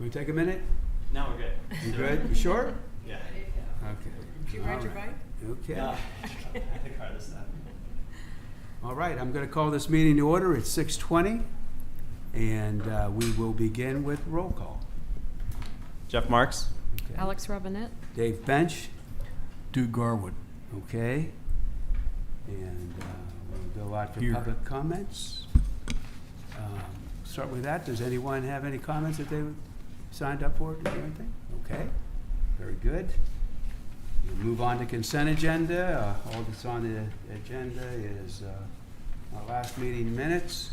we take a minute? No, we're good. You good? You sure? Yeah. Okay. Did you ride your bike? Okay. I had to car this stuff. All right, I'm going to call this meeting to order. It's 6:20, and we will begin with roll call. Jeff Marks. Okay. Alex Robinette. Dave Bench. Duke Garwood. Okay. And we'll go out for Here. public comments. Start with that. Does anyone have any comments that they signed up for? Or anything? Okay. Very good. We'll move on to consent agenda. All that's on the agenda is our last meeting minutes.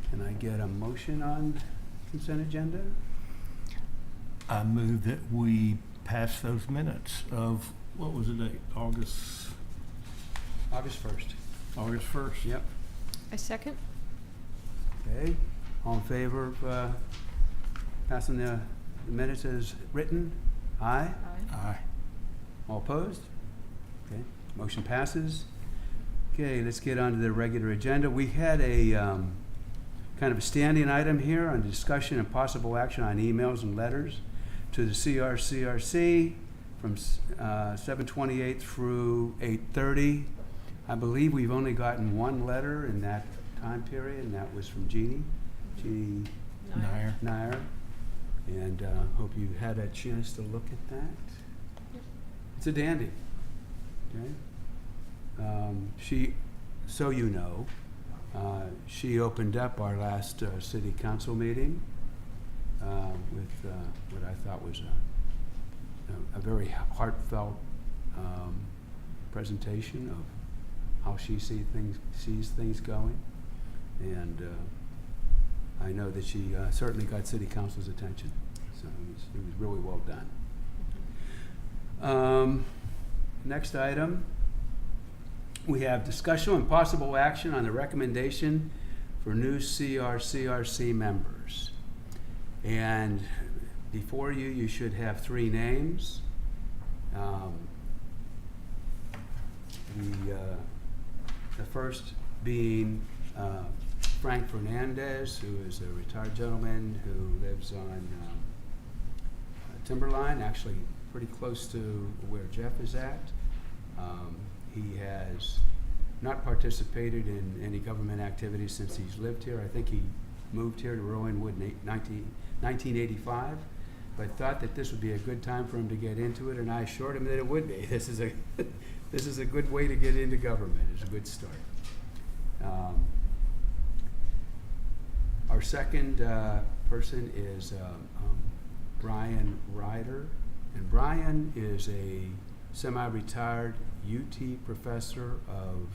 Can I get a motion on consent agenda? I move that we pass those minutes of, what was the date? August August 1st. 1st? Yep. I second. Okay. All in favor of passing the minutes as written? Aye. Aye. All opposed? Okay. Motion passes. Okay, let's get on to the regular agenda. We had a kind of a standing item here on discussion and possible action on emails and letters to the CRCRC from 7/28 through 8/30. I believe we've only gotten one letter in that time period, and that was from Jeannie Nair. And hope you had a chance to look at that. Yep. It's a dandy. Okay. She, so you know, she opened up our last city council meeting with what I thought was a very heartfelt presentation of how she sees things going, and I know that she certainly got city council's attention, so it was really well done. Next item, we have discussion and possible action on the recommendation for new CRCRC members. And before you should have 3 names. The first being Frank Fernandez, who is a retired gentleman who lives on Timberline, actually pretty close to where Jeff is at. He has not participated in any government activities since he's lived here. I think he moved here to Rowanwood in 1985, but thought that this would be a good time for him to get into it, and I assured him that it would be. This is a good way to get into government. It's a good start. Our second person is Brian Ryder, and Brian is a semi-retired UT professor of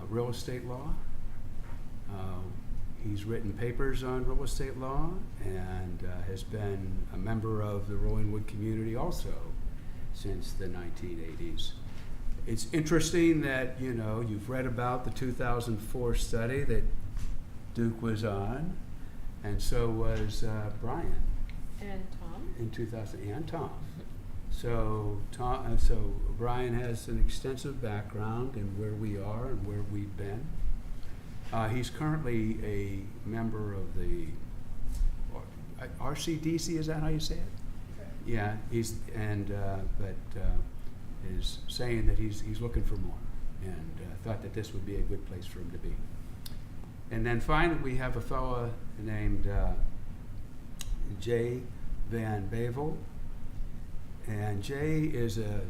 real estate law. He's written papers on real estate law and has been a member of the Rowanwood community also since the 1980s. It's interesting that, you know, you've read about the 2004 study that Duke was on, and so was Brian. And Tom. In 2000, and Tom. So Brian has an extensive background in where we are and where we've been. He's currently a member of the RCDC. Is that how you say it? Okay. Yeah. He's is saying that he's looking for more, and thought that this would be a good place for him to be. And then finally, we have a fellow named Jay Van Bavel. And Jay is a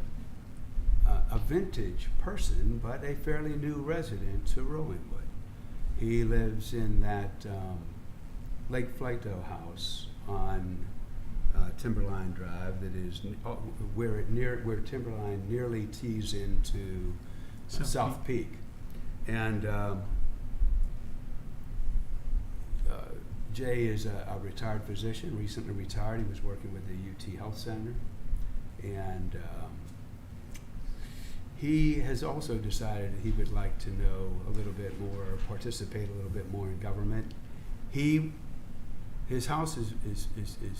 vintage person, but a fairly new resident to Rowanwood. He lives in that Lake Flato house on Timberline Drive that is where Timberline nearly tees into South Peak. And Jay is a retired physician, recently retired. He was working with the UT Health Center. And he has also decided that he would like to know a little bit more, participate a little bit more in government. His house is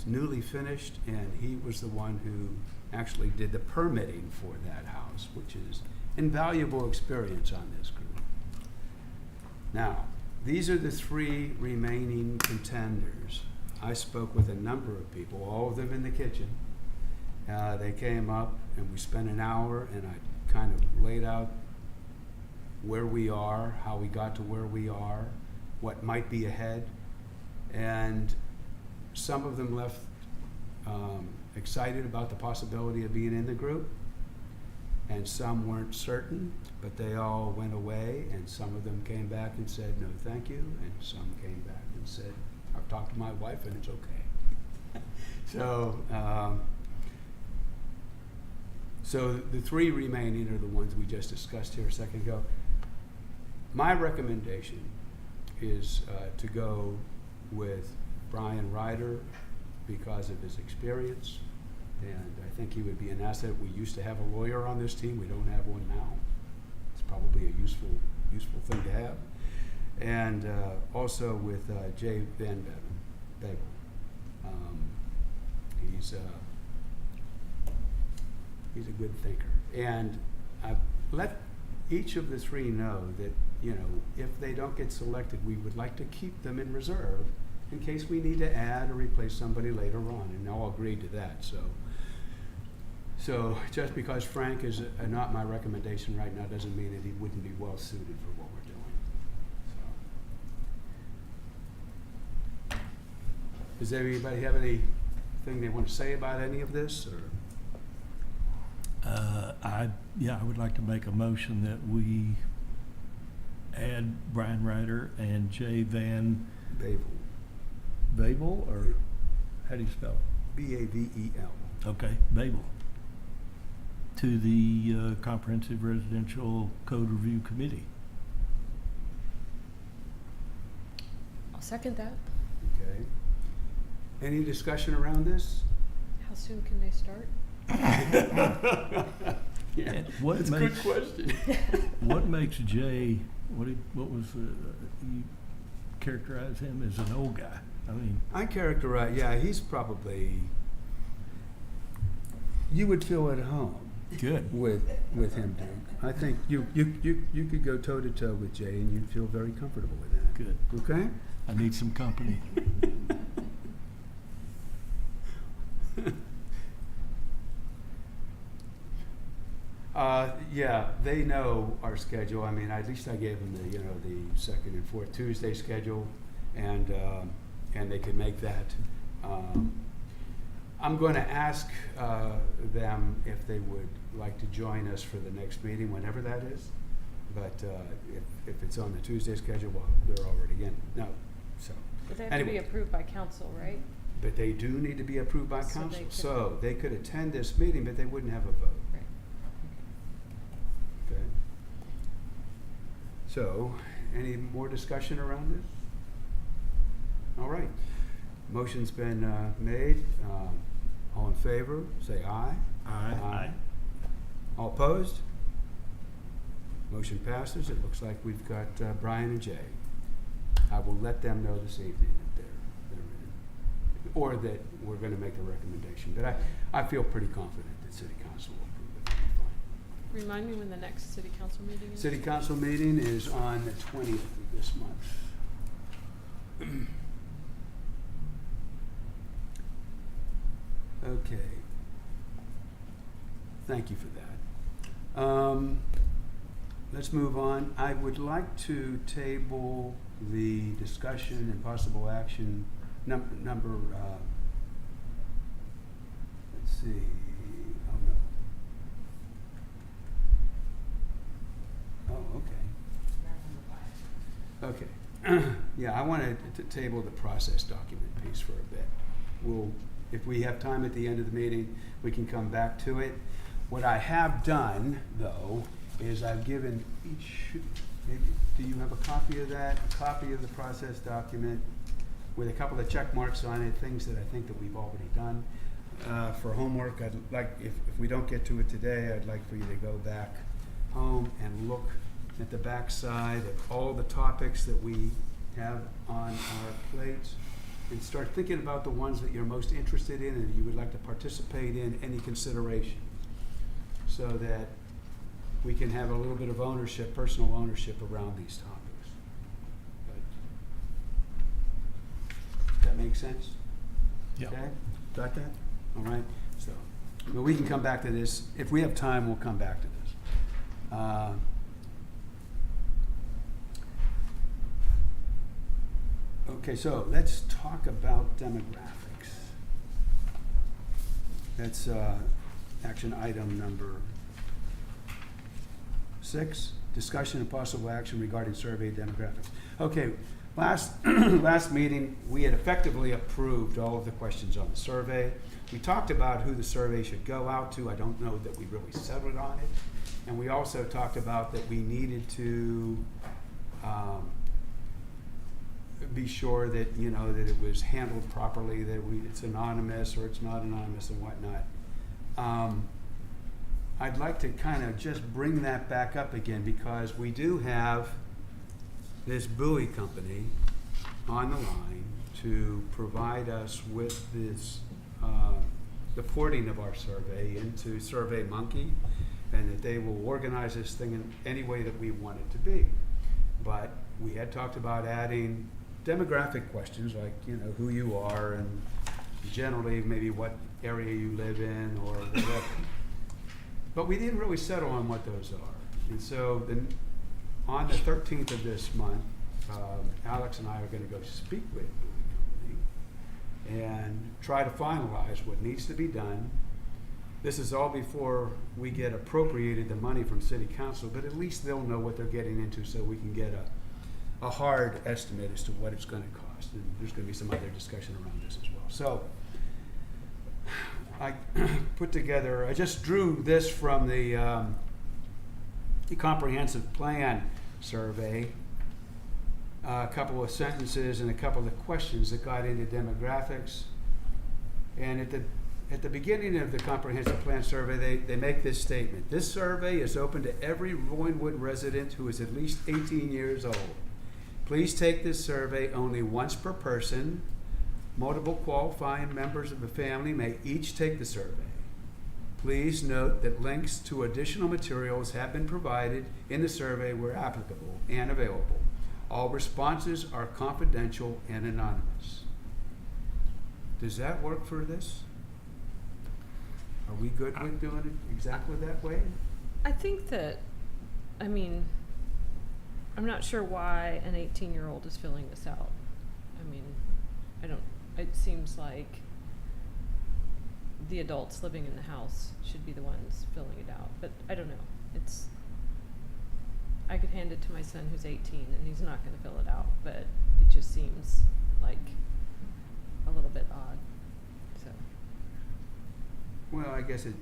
newly finished, and he was the one who actually did the permitting for that house, which is invaluable experience on this group. Now, these are the 3 remaining contenders. I spoke with a number of people, all of them in the kitchen. They came up and we spent an hour and I kind of laid out where we are, how we got to where we are, what might be ahead. And some of them left excited about the possibility of being in the group, and some weren't certain, but they all went away, and some of them came back and said, no, thank you, and some came back and said, I've talked to my wife and it's okay. So the three remaining are the ones we just discussed here a second ago. My recommendation is to go with Brian Ryder because of his experience, and I think he would be an asset. We used to have a lawyer on this team. We don't have one now. It's probably a useful thing to have. And also with Jay Van Bevel. He's a good thinker. And I've let each of the three know that, you know, if they don't get selected, we would like to keep them in reserve in case we need to add or replace somebody later on, and all agreed to that. So just because Frank is not my recommendation right now doesn't mean that he wouldn't be well suited for what we're doing. So, does anybody have anything they want to say about any of this? Or? I would like to make a motion that we add Brian Ryder and Jay Van Babel, or how do you spell it? B-A-V-E-L. Okay, Babel, to the Comprehensive Residential Code Review Committee. I'll second that. Okay. Any discussion around this? How soon can they start? Yeah, And what that's a good question. What makes Jay? What was you characterize him as an old guy? I mean, I characterize, he's probably, you would feel at home good. with him, Duke. I think you could go toe to toe with Jay and you'd feel very comfortable with that. Good. Okay? I need some company. They know our schedule. I mean, at least I gave them the second and fourth Tuesday schedule, and they could make that. I'm going to ask them if they would like to join us for the next meeting, whenever that is. But if it's on the Tuesday schedule, well, they're already in. No, so. But they have to Anyway. be approved by council, right? But they do need to be approved by So council. they could- So they could attend this meeting, but they wouldn't have a vote. Right. Okay. So, any more discussion around this? All right. Motion's been made. All in favor, say aye. Aye. All opposed? Motion passes. It looks like we've got Brian and Jay. I will let them know this evening that they're in, or that we're going to make a recommendation. But I feel pretty confident that City Council will approve it. It'll be fine. Remind me when the next city council meeting is? City Council meeting is on the 20th of this month. Okay. Thank you for that. Let's move on. I would like to table the discussion and possible action number, let's see, oh, okay. Yeah, I wanted to table the process document piece for a bit. If we have time at the end of the meeting, we can come back to it. What I have done, though, is I've given each, maybe, do you have a copy of that? A copy of the process document with a couple of check marks on it, things that I think that we've already done. For homework, I'd like, if we don't get to it today, I'd like for you to go back home and look at the back side of all the topics that we have on our plates, and start thinking about the ones that you're most interested in and you would like to participate in any consideration, so that we can have a little bit of ownership, personal ownership around these topics. Does that make sense? Yeah. Okay, got that? All right, so, but we can come back to this. If we have time, we'll come back to this. Okay, so let's talk about demographics. That's action item number 6, discussion and possible action regarding survey demographics. Okay, last meeting, we had effectively approved all of the questions on the survey. We talked about who the survey should go out to. I don't know that we really settled on it. And we also talked about that we needed to be sure that, you know, that it was handled properly, that it's anonymous or it's not anonymous and whatnot. I'd like to kind of just bring that back up again because we do have this buoy company on the line to provide us with this the porting of our survey into SurveyMonkey, and that they will organize this thing in any way that we want it to be. But we had talked about adding demographic questions like, you know, who you are and generally maybe what area you live in or whatever. But we didn't really settle on what those are. And so then on the 13th of this month, Alex and I are going to go speak with the company and try to finalize what needs to be done. This is all before we get appropriated the money from City Council, but at least they'll know what they're getting into so we can get a hard estimate as to what it's going to cost. And there's going to be some other discussion around this as well. So I put together, I just drew this from the comprehensive plan survey, a couple of sentences and a couple of questions that got into demographics. And at the beginning of the comprehensive plan survey, they make this statement: this survey is open to every Rowanwood resident who is at least 18 years old. Please take this survey only once per person. Multiple qualifying members of the family may each take the survey. Please note that links to additional materials have been provided in the survey where applicable and available. All responses are confidential and anonymous. Does that work for this? Are we good with doing it exactly that way? I think that, I mean, I'm not sure why an 18-year-old is filling this out. I mean, it seems like the adults living in the house should be the ones filling it out, but I don't know. I could hand it to my son who's 18 and he's not gonna fill it out, but it just seems like a little bit odd, so. Well, I guess it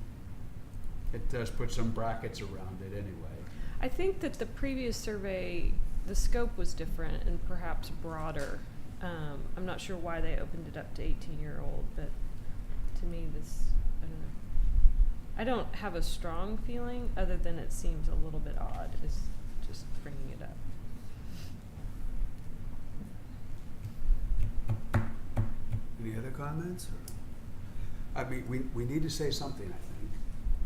does put some brackets around it anyway. I think that the previous survey, the scope was different and perhaps broader. I'm not sure why they opened it up to 18-year-old, but to me this, I don't know. I don't have a strong feeling other than it seems a little bit odd, is just bringing it up. Any other comments? I mean, we need to say something, I think.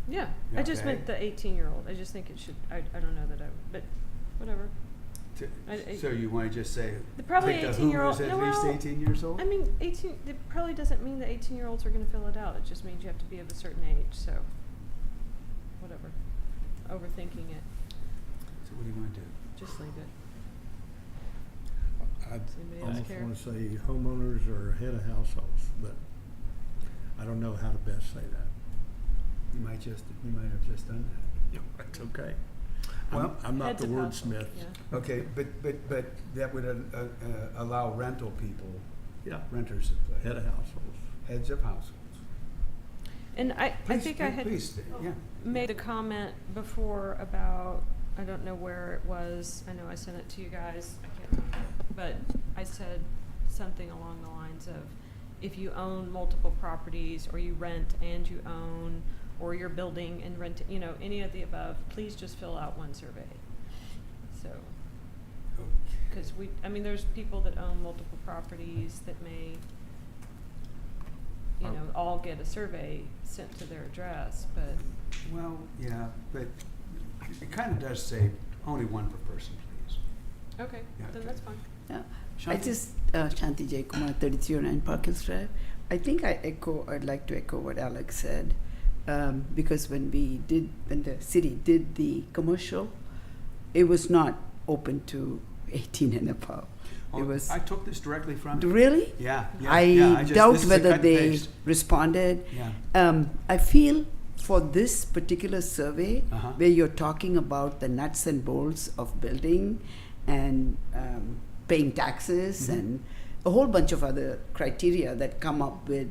Yeah, I just Okay. meant the 18-year-old. I just think it should, I don't know that but whatever. So you want to just say, Probably take the who 18-year-old. is at No, least well, 18 years old? I mean, it probably doesn't mean that 18-year-olds are going to fill it out. It just means you have to be of a certain age, so whatever. Overthinking it. So what do you want to do? Just leave it. I Does anybody else almost care? want to say homeowners or head of households, but I don't know how to best say that. You might have just done that. Yeah, that's okay. Well, I'm not Heads the of household, wordsmith. yeah. Okay, but that would allow rental people, Yeah, renters to play. head of households. Heads of households. And I Please, think I had please, yeah. made a comment before about, I don't know where it was. I know I sent it to you guys. I can't remember. But I said something along the lines of, if you own multiple properties or you rent and you own, or you're building and rent, you know, any of the above, please just fill out one survey. So, because there's people that own multiple properties that may, you know, all get a survey sent to their address, but. Well, yeah, but it kind of does say only one per person, please. Okay, Yeah, then okay. that's fine. Yeah, I Shanti? just, Shanti Jaykumar, 3309 Parkers Drive. I think I'd like to echo what Alex said, because when the city did the commercial, it was not open to 18 and above. Oh, It was, I took this directly from. really? Yeah, yeah. I yeah, just- doubt this is a whether cut and they paste. responded. Yeah. I feel for this particular survey, Uh-huh. where you're talking about the nuts and bolts of building and paying taxes Mhm. and a whole bunch of other criteria that come up with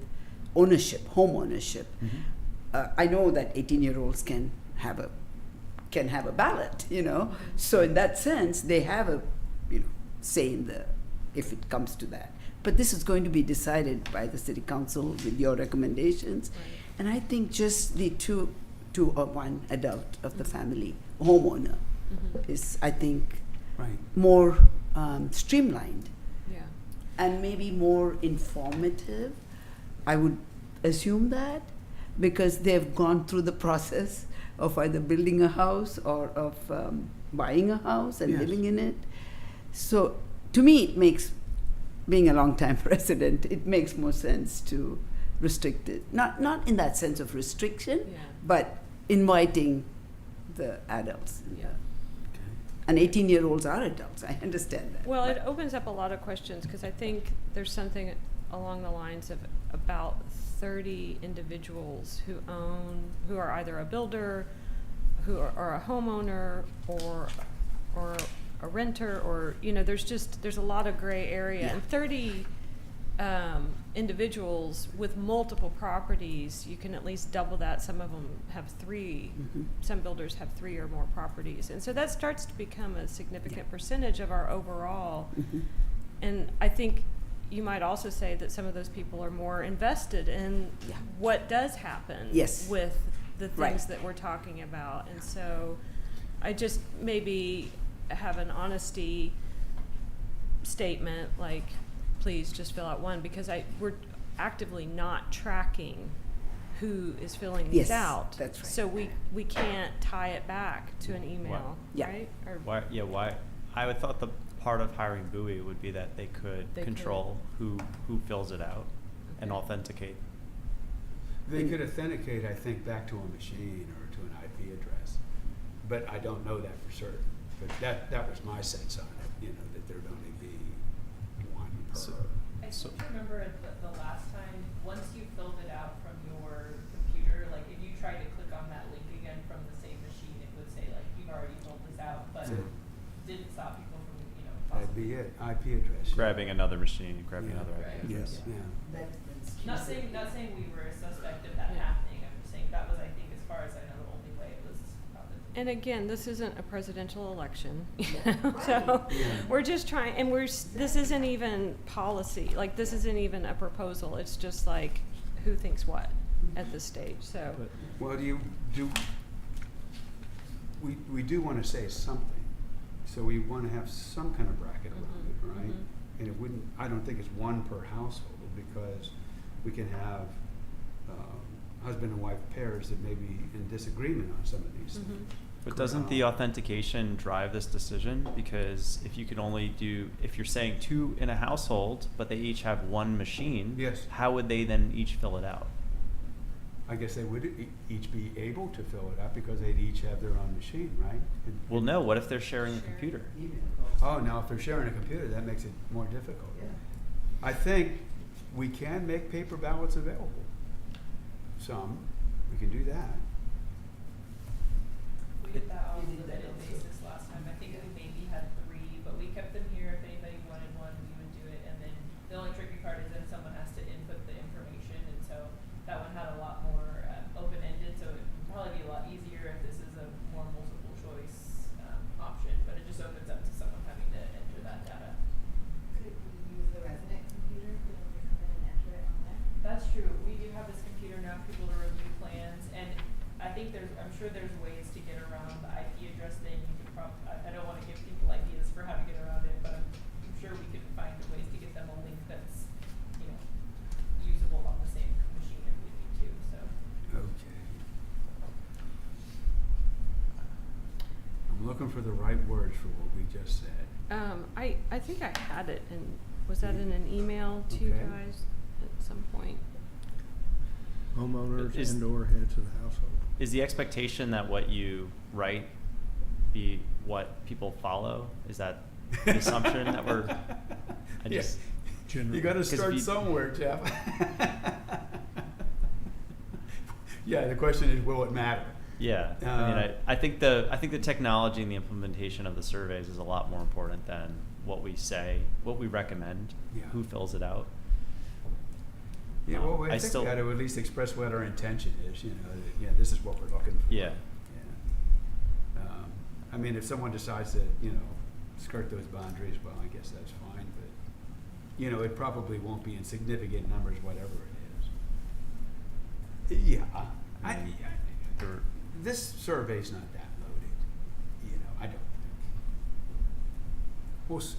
ownership, home ownership. Mhm. I know that 18-year-olds can have a ballot, So in that sense, they have a say in if it comes to that. But this is going to be decided by the city council with your recommendations. Right. And I think just the two or one adult of the family, homeowner, Mhm. is, I think, Right. more streamlined Yeah. and maybe more informative. I would assume that, because they've gone through the process of either building a house or of buying a house and Yes. living in it. So to me, it makes, being a long-time resident, it makes more sense to restrict it. Not in that sense of restriction, Yeah. but inviting the adults. Yeah. Okay. And 18-year-olds are adults, I understand that. Well, it but- opens up a lot of questions, because I think there's something along the lines of about 30 individuals who are either a builder, who are a homeowner, or a renter, or, there's a lot of gray area. Yeah. And 30 individuals with multiple properties, you can at least double that. Some of them have 3. Mhm. Some builders have 3 or more properties. And so that starts to become a significant percentage of our overall. Mhm. And I think you might also say that some of those people are more invested in Yeah. what does happen Yes. with the things Right. that we're talking about. And so I just maybe have an honesty statement, like, please just fill out one, because we're actively not tracking who is filling these Yes, out. that's right. So we can't tie it back to an email, Yeah. right? Or Why? Yeah. Why? I would thought the part of hiring Bowie would be that they could They could. control who fills it out and Okay. authenticate. They could authenticate, I think, back to a machine or to an IP address, but I don't know that for certain. But that was my sense on it, that there'd only be one per. So- I So- seem to remember the last time, once you filled it out from your computer, like if you tried to click on that link again from the same machine, it would say like, you've already filled this out, but Yeah. didn't stop people from, That'd possibly. be it, IP address. Grabbing another machine, grabbing Yeah. another Right. IP address. Yes, yeah. Not saying we were a suspect of that Yeah. happening, I'm just saying that was, I think, as far as I know, the only way it was probably. And again, this isn't a presidential election, Right. so Yeah. we're just trying, and this isn't even policy, like, this isn't even a proposal, it's just like, who thinks what at this stage, so. But- Well, we do want to say something, so we want to have some kind of bracket around it, Mhm, right? mhm. And I don't think it's one per household, because we can have husband and wife pairs that may be in disagreement on some of these Mhm. things. But doesn't the authentication drive this decision? Because if you can only if you're saying 2 in a household, but they each have 1 machine, Yes. how would they then each fill it out? I guess they would each be able to fill it out because they'd each have their own machine, right? Well, no. What if they're sharing a computer? Oh, now if they're sharing a computer, that makes it more difficult. I think we can make paper ballots available. We can do that. We did that on a limited basis last time. I think we maybe had 3, but we kept them here. If anybody wanted one, we would do it. And then the only tricky part is then someone has to input the information, and so that one had a lot more open-ended. So it would probably be a lot easier if this is a more multiple choice option, but it just opens up to someone having to enter that data. Could we use the resident computer for them to come in and enter it on there? That's true. We do have this computer now for people to review plans, and I think I'm sure there's ways to get around the IP address thing. You could I don't want to give people ideas for how to get around it, but I'm sure we could find ways to get them a link that's, usable on the same machine if we need to, so. Okay. I'm looking for the right words for what we just said. I think I had it, and was that in an email to you Okay. guys at some point? Homeowners Is- and/or heads of the household. Is the expectation that what you write be what people follow? Is that the assumption that we're? I Yeah. just Generally. You gotta 'Cause if start you- somewhere, Jeff. Yeah, the question is, will it matter? yeah. I mean, I think the technology and the implementation of the surveys is a lot more important than what we say, what we recommend, Yeah. who fills it out. Yeah, well, I I think still- we got to at least express what our intention is, you know, that, yeah, this is what we're looking for. Yeah. Yeah. I mean, if someone decides to, you know, skirt those boundaries, well, I guess that's fine, but, you know, it probably won't be in significant numbers, whatever it is. Yeah, There- this survey's not that loaded, you know, I don't think. We'll see.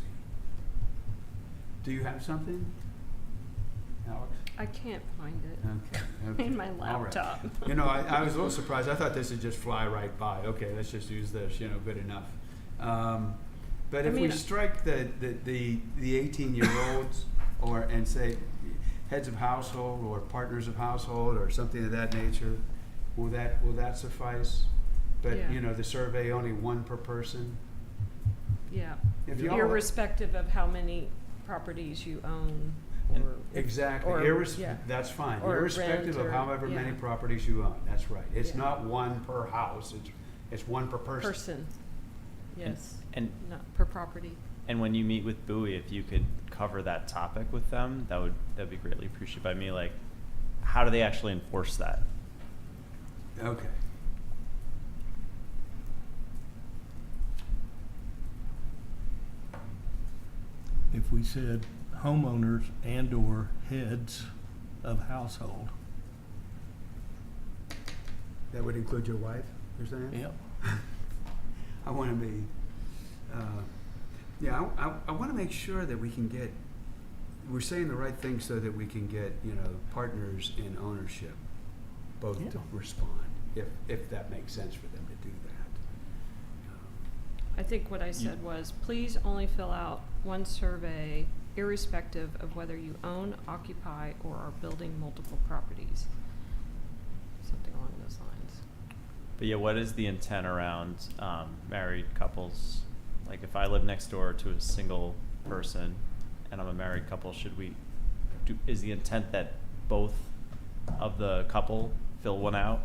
Do you have something, Alex? I can't find it. Okay. In my All right. laptop. You know, I was a little surprised. I thought this would just fly right by. Okay, let's just use this, you know, good enough. But I if we mean- strike the 18-year-olds and say heads of household or partners of household or something of that nature, will that suffice? But, Yeah. you know, the survey, only one per person? Yeah. If you all- Irrespective of how many properties you own And- or. Exactly. Or, yeah. That's fine. Or Irrespective rent of or- however many yeah. properties you own. That's right. It's Yeah. not one per house. It's one per person. Person. Yes. and Not per property. And when you meet with Bowie, if you could cover that topic with them, that'd be greatly appreciated by me. Like, how do they actually enforce that? Okay. If we said homeowners and/or heads of household. That would include your wife, you're saying? Yep. I want to be, yeah, I want to make sure that we can get, we're saying the right thing so that we can get, you know, partners in ownership both to Yeah. respond, if that makes sense for them to do that. I think what I said was, please only fill out one survey irrespective of whether you own, occupy, or are building multiple properties. Something along those lines. But yeah, what is the intent around married couples? Like, if I live next door to a single person and I'm a married couple, is the intent that both of the couple fill one out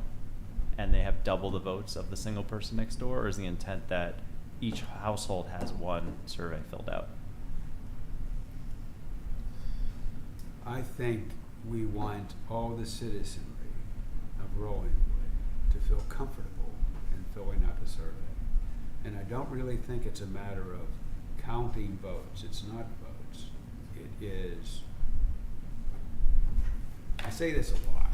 and they have double the votes of the single person next door, or is the intent that each household has one survey filled out? I think we want all the citizenry of Rollingwood to feel comfortable in filling out the survey. And I don't really think it's a matter of counting votes. It's not votes. It is, I say this a lot.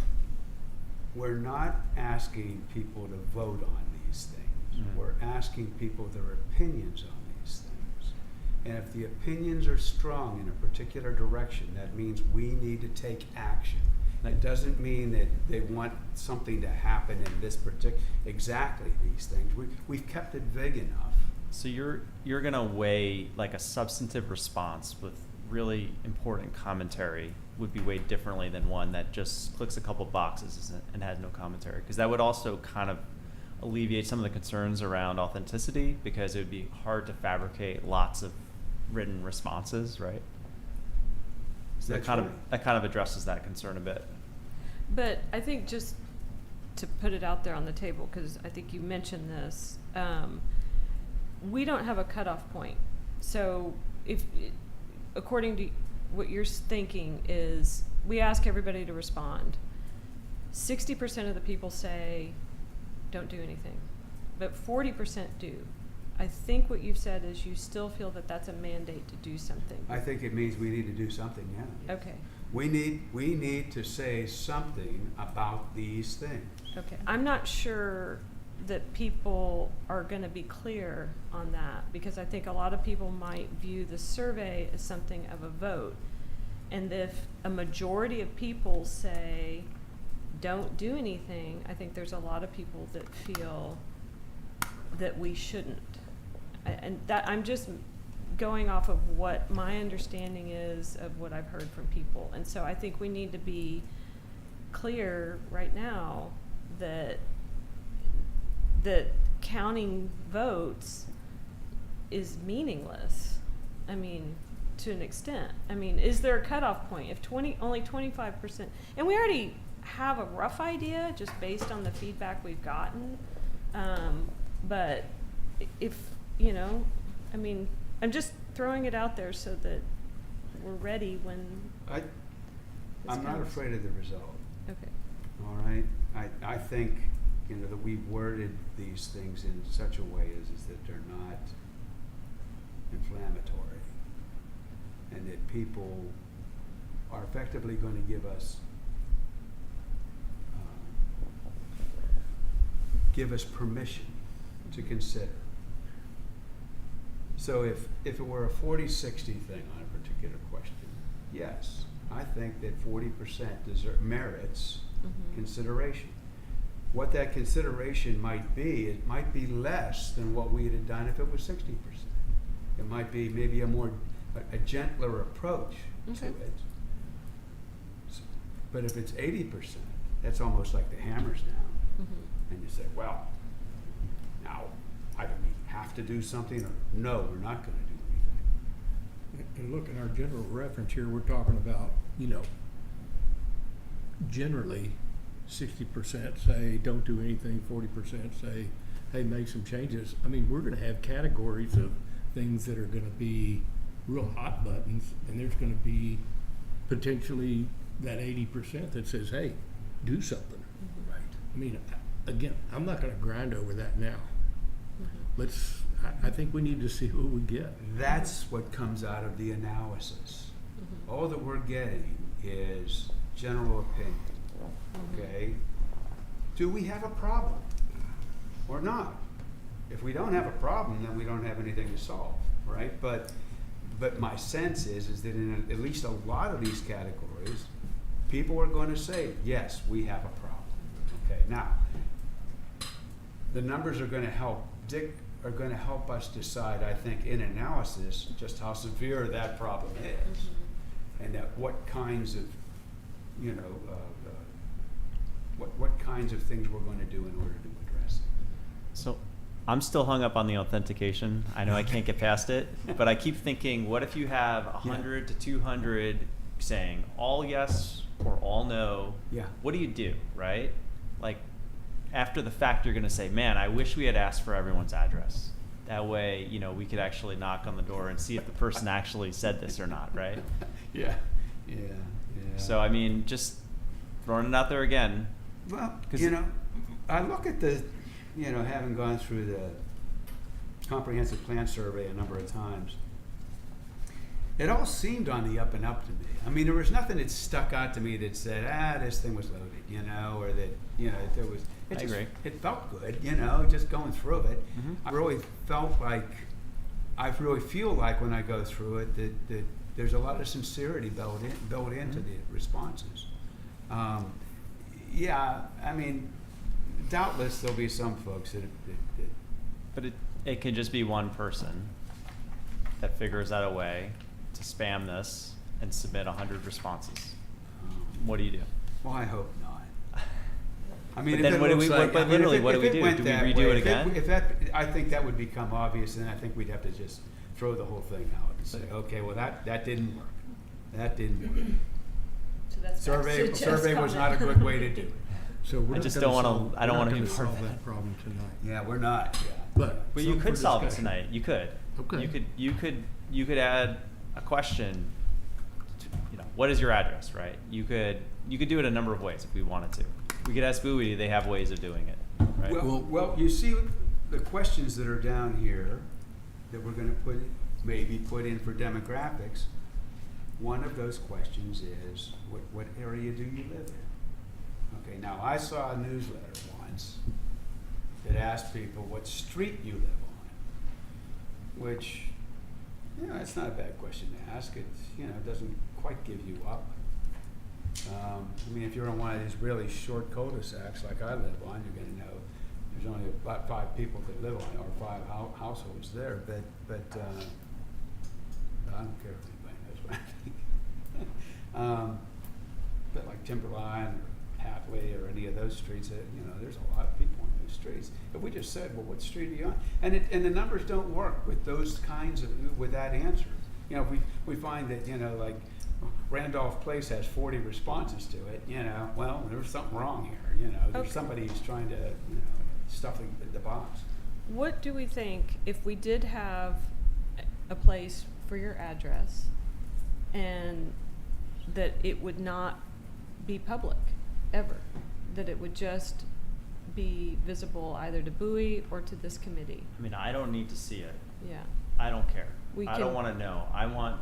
We're not asking people to vote on these things. Mhm. We're asking people their opinions on these things. And if the opinions are strong in a particular direction, that means we need to take action. It doesn't mean that they want something to happen in this exactly these things. We've kept it vague enough. So you're gonna weigh, like, a substantive response with really important commentary would be weighed differently than one that just clicks a couple boxes and has no commentary, because that would also kind of alleviate some of the concerns around authenticity, because it would be hard to fabricate lots of written responses, right? So That's that right. kind of addresses that concern a bit. But I think just to put it out there on the table, because I think you mentioned this, we don't have a cutoff point. So according to what you're thinking is, we ask everybody to respond. 60% of the people say, don't do anything, but 40% do. I think what you've said is you still feel that that's a mandate to do something. I think it means we need to do something, yeah. Okay, We need to say something about these things. okay. I'm not sure that people are gonna be clear on that, because I think a lot of people might view the survey as something of a vote. And if a majority of people say, don't do anything, I think there's a lot of people that feel that we shouldn't. And that, I'm just going off of what my understanding is of what I've heard from people. And so I think we need to be clear right now that counting votes is meaningless. I mean, to an extent. I mean, is there a cutoff point? If only 25%, and we already have a rough idea just based on the feedback we've gotten, but if, you know, I mean, I'm just throwing it out there so that we're ready when this I'm not comes. afraid of the result. Okay. All right, I think, you know, that we've worded these things in such a way is that they're not inflammatory, and that people are effectively going to give us permission to consider. So if it were a 40-60 thing on a particular question, yes, I think that 40% merits consideration. What that consideration might be, it might be less than what we had done if it was 60%. It might be maybe a gentler approach to Okay. it. But if it's 80%, that's almost like the hammer's down. Mm-hmm. And you say, well, now either we have to do something or no, we're not going to do anything. And look, in our general reference here, we're talking about, you know, generally 60% say don't do anything, 40% say, hey, make some changes. I mean, we're gonna have categories of things that are gonna be real hot buttons, and there's gonna be potentially that 80% that says, hey, do something. Right. I mean, again, I'm not gonna grind over that now. I think we need to see what we get. That's what comes out of the analysis. All that we're getting is general opinion. Okay? Do we have a problem or not? If we don't have a problem, then we don't have anything to solve, right? But my sense is that in at least a lot of these categories, people are going to say, yes, we have a problem. Okay, now, the numbers are going to help us decide, I think, in analysis, just how severe that problem is, and that what kinds of, you know, what kinds of things we're going to do in order to address it. So I'm still hung up on the authentication. I know I can't get past it, but I keep thinking, what if you have 100 to 200 saying all yes or all no? Yeah. What do you do, right? Like, after the fact, you're going to say, man, I wish we had asked for everyone's address. That way, you know, we could actually knock on the door and see if the person actually said this or not, right? Yeah. So, I mean, just throwing it out there again. Well, 'Cause you know, I look at the, you know, having gone through the comprehensive plan survey a number of times, it all seemed on the up and up to me. I mean, there was nothing that stuck out to me that said, this thing was loaded, you know, or that, you know, there was, I agree. it felt good, you know, just going through it. Mhm. I really feel like when I go through it that there's a lot of sincerity built into the responses. Yeah, I mean, doubtless there'll be some folks that But it can just be one person that figures out a way to spam this and submit 100 responses. What do you do? well, I hope not. I mean, But then what do we- but literally, what do we do? Do we redo it again? If that, I think that would become obvious, and I think we'd have to just throw the whole thing out and say, okay, well, that didn't work. That didn't work. So that's back to Jeff's Survey was not a comment. good way to do it. So we're I not just gonna don't wanna- solve- I don't we're wanna not be gonna part of solve that. that problem tonight. Yeah, we're not. Yeah. But But you some could for solve it discussion. tonight. You could. Okay. You could add a question. To, you know, what is your address, right? You could do it a number of ways if we wanted to. We could ask Bowie. They have ways of doing it, right? Well, you see the questions that are down here that we're going to maybe put in for demographics. One of those questions is, what area do you live in? Okay, now I saw a newsletter once that asked people what street you live on, which, you know, it's not a bad question to ask. It, you know, doesn't quite give you up. I mean, if you're on one of these really short cul-de-sacs like I live on, you're going to know there's only about 5 people that live on it, or 5 households there. But I don't care if anybody knows what I think. But like Timberline or Way or any of those streets, you know, there's a lot of people on those streets. If we just said, well, what street are you on? And the numbers don't work with those kinds of, with that answer. You know, if we find that, you know, like Randolph Place has 40 responses to it, you know, well, there's something wrong here, you know. There's Okay. somebody who's trying to, you know, stuff the box. What do we think if we did have a place for your address and that it would not be public ever? That it would just be visible either to Bowie or to this committee? I mean, I don't need to see it. Yeah. I don't care. We I can- don't want to know. I want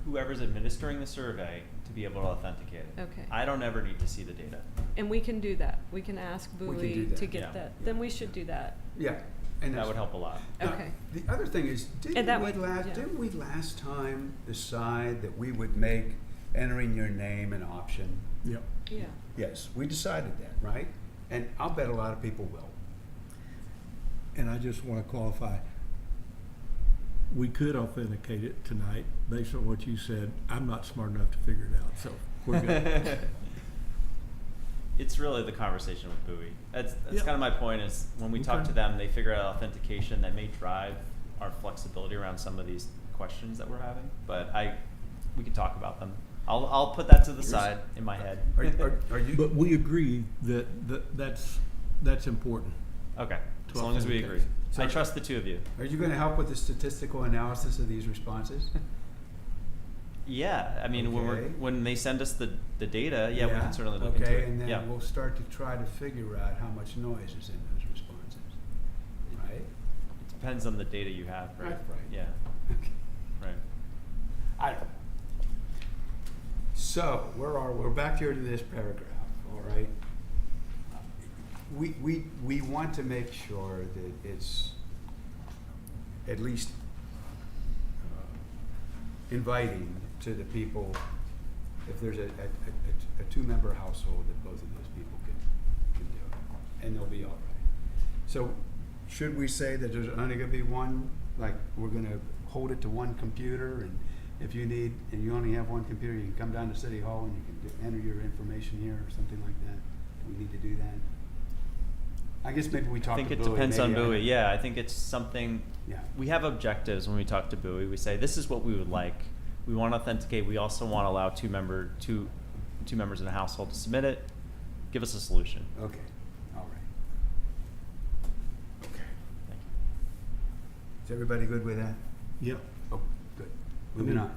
whoever's administering the survey to be able to authenticate it. Okay. I don't ever need to see the data. And we can do that. We can ask We can Bowie do that, to get yeah. that. Then we should do that. Yeah. And That that's- would help a lot. Now, Okay. The other thing is, And that would- yeah. didn't we last time decide that we would make entering your name an option? Yep. Yeah. Yes, we decided that, right? And I'll bet a lot of people will. And I just want to qualify, we could authenticate it tonight based on what you said. I'm not smart enough to figure it out, so we're good. It's really the conversation with Bowie. That's Yeah. kind of my point is when we talk Okay. to them, they figure out authentication that may drive our flexibility around some of these questions that we're having. But we can talk about them. I'll put that to the side in my head. Are you? But we agree that that's important. Okay, To as long as we agree. authenticate. So- I trust the two of you. Are you going to help with the statistical analysis of these responses? Yeah, I mean, Okay. when they send us the data, yeah, we can certainly look into Okay, it. and Yeah. then we'll start to try to figure out how much noise is in those responses, right? It depends on the data you have, right? Right. Yeah, Okay. right. I don't. So, we're back here to this paragraph, all right? We want to make sure that it's at least inviting to the people, if there's a two-member household, that both of those people can do it, and they'll be all right. So, should we say that there's only gonna be one, like, we're gonna hold it to one computer, and if you need, and you only have one computer, you can come down to City Hall and you can enter your information here, or something like that? Do we need to do that? I guess maybe we talk I to think Bowie. it depends on maybe I- Bowie. Yeah, I think it's something. Yeah. We have objectives when we talk to Bowie. We say this is what we would like. We want to authenticate. We also want to allow two members in a household to submit it. Give us a solution. Okay, all right. Okay. Thank Is everybody good with that? Yep. Oh, good. Moving on.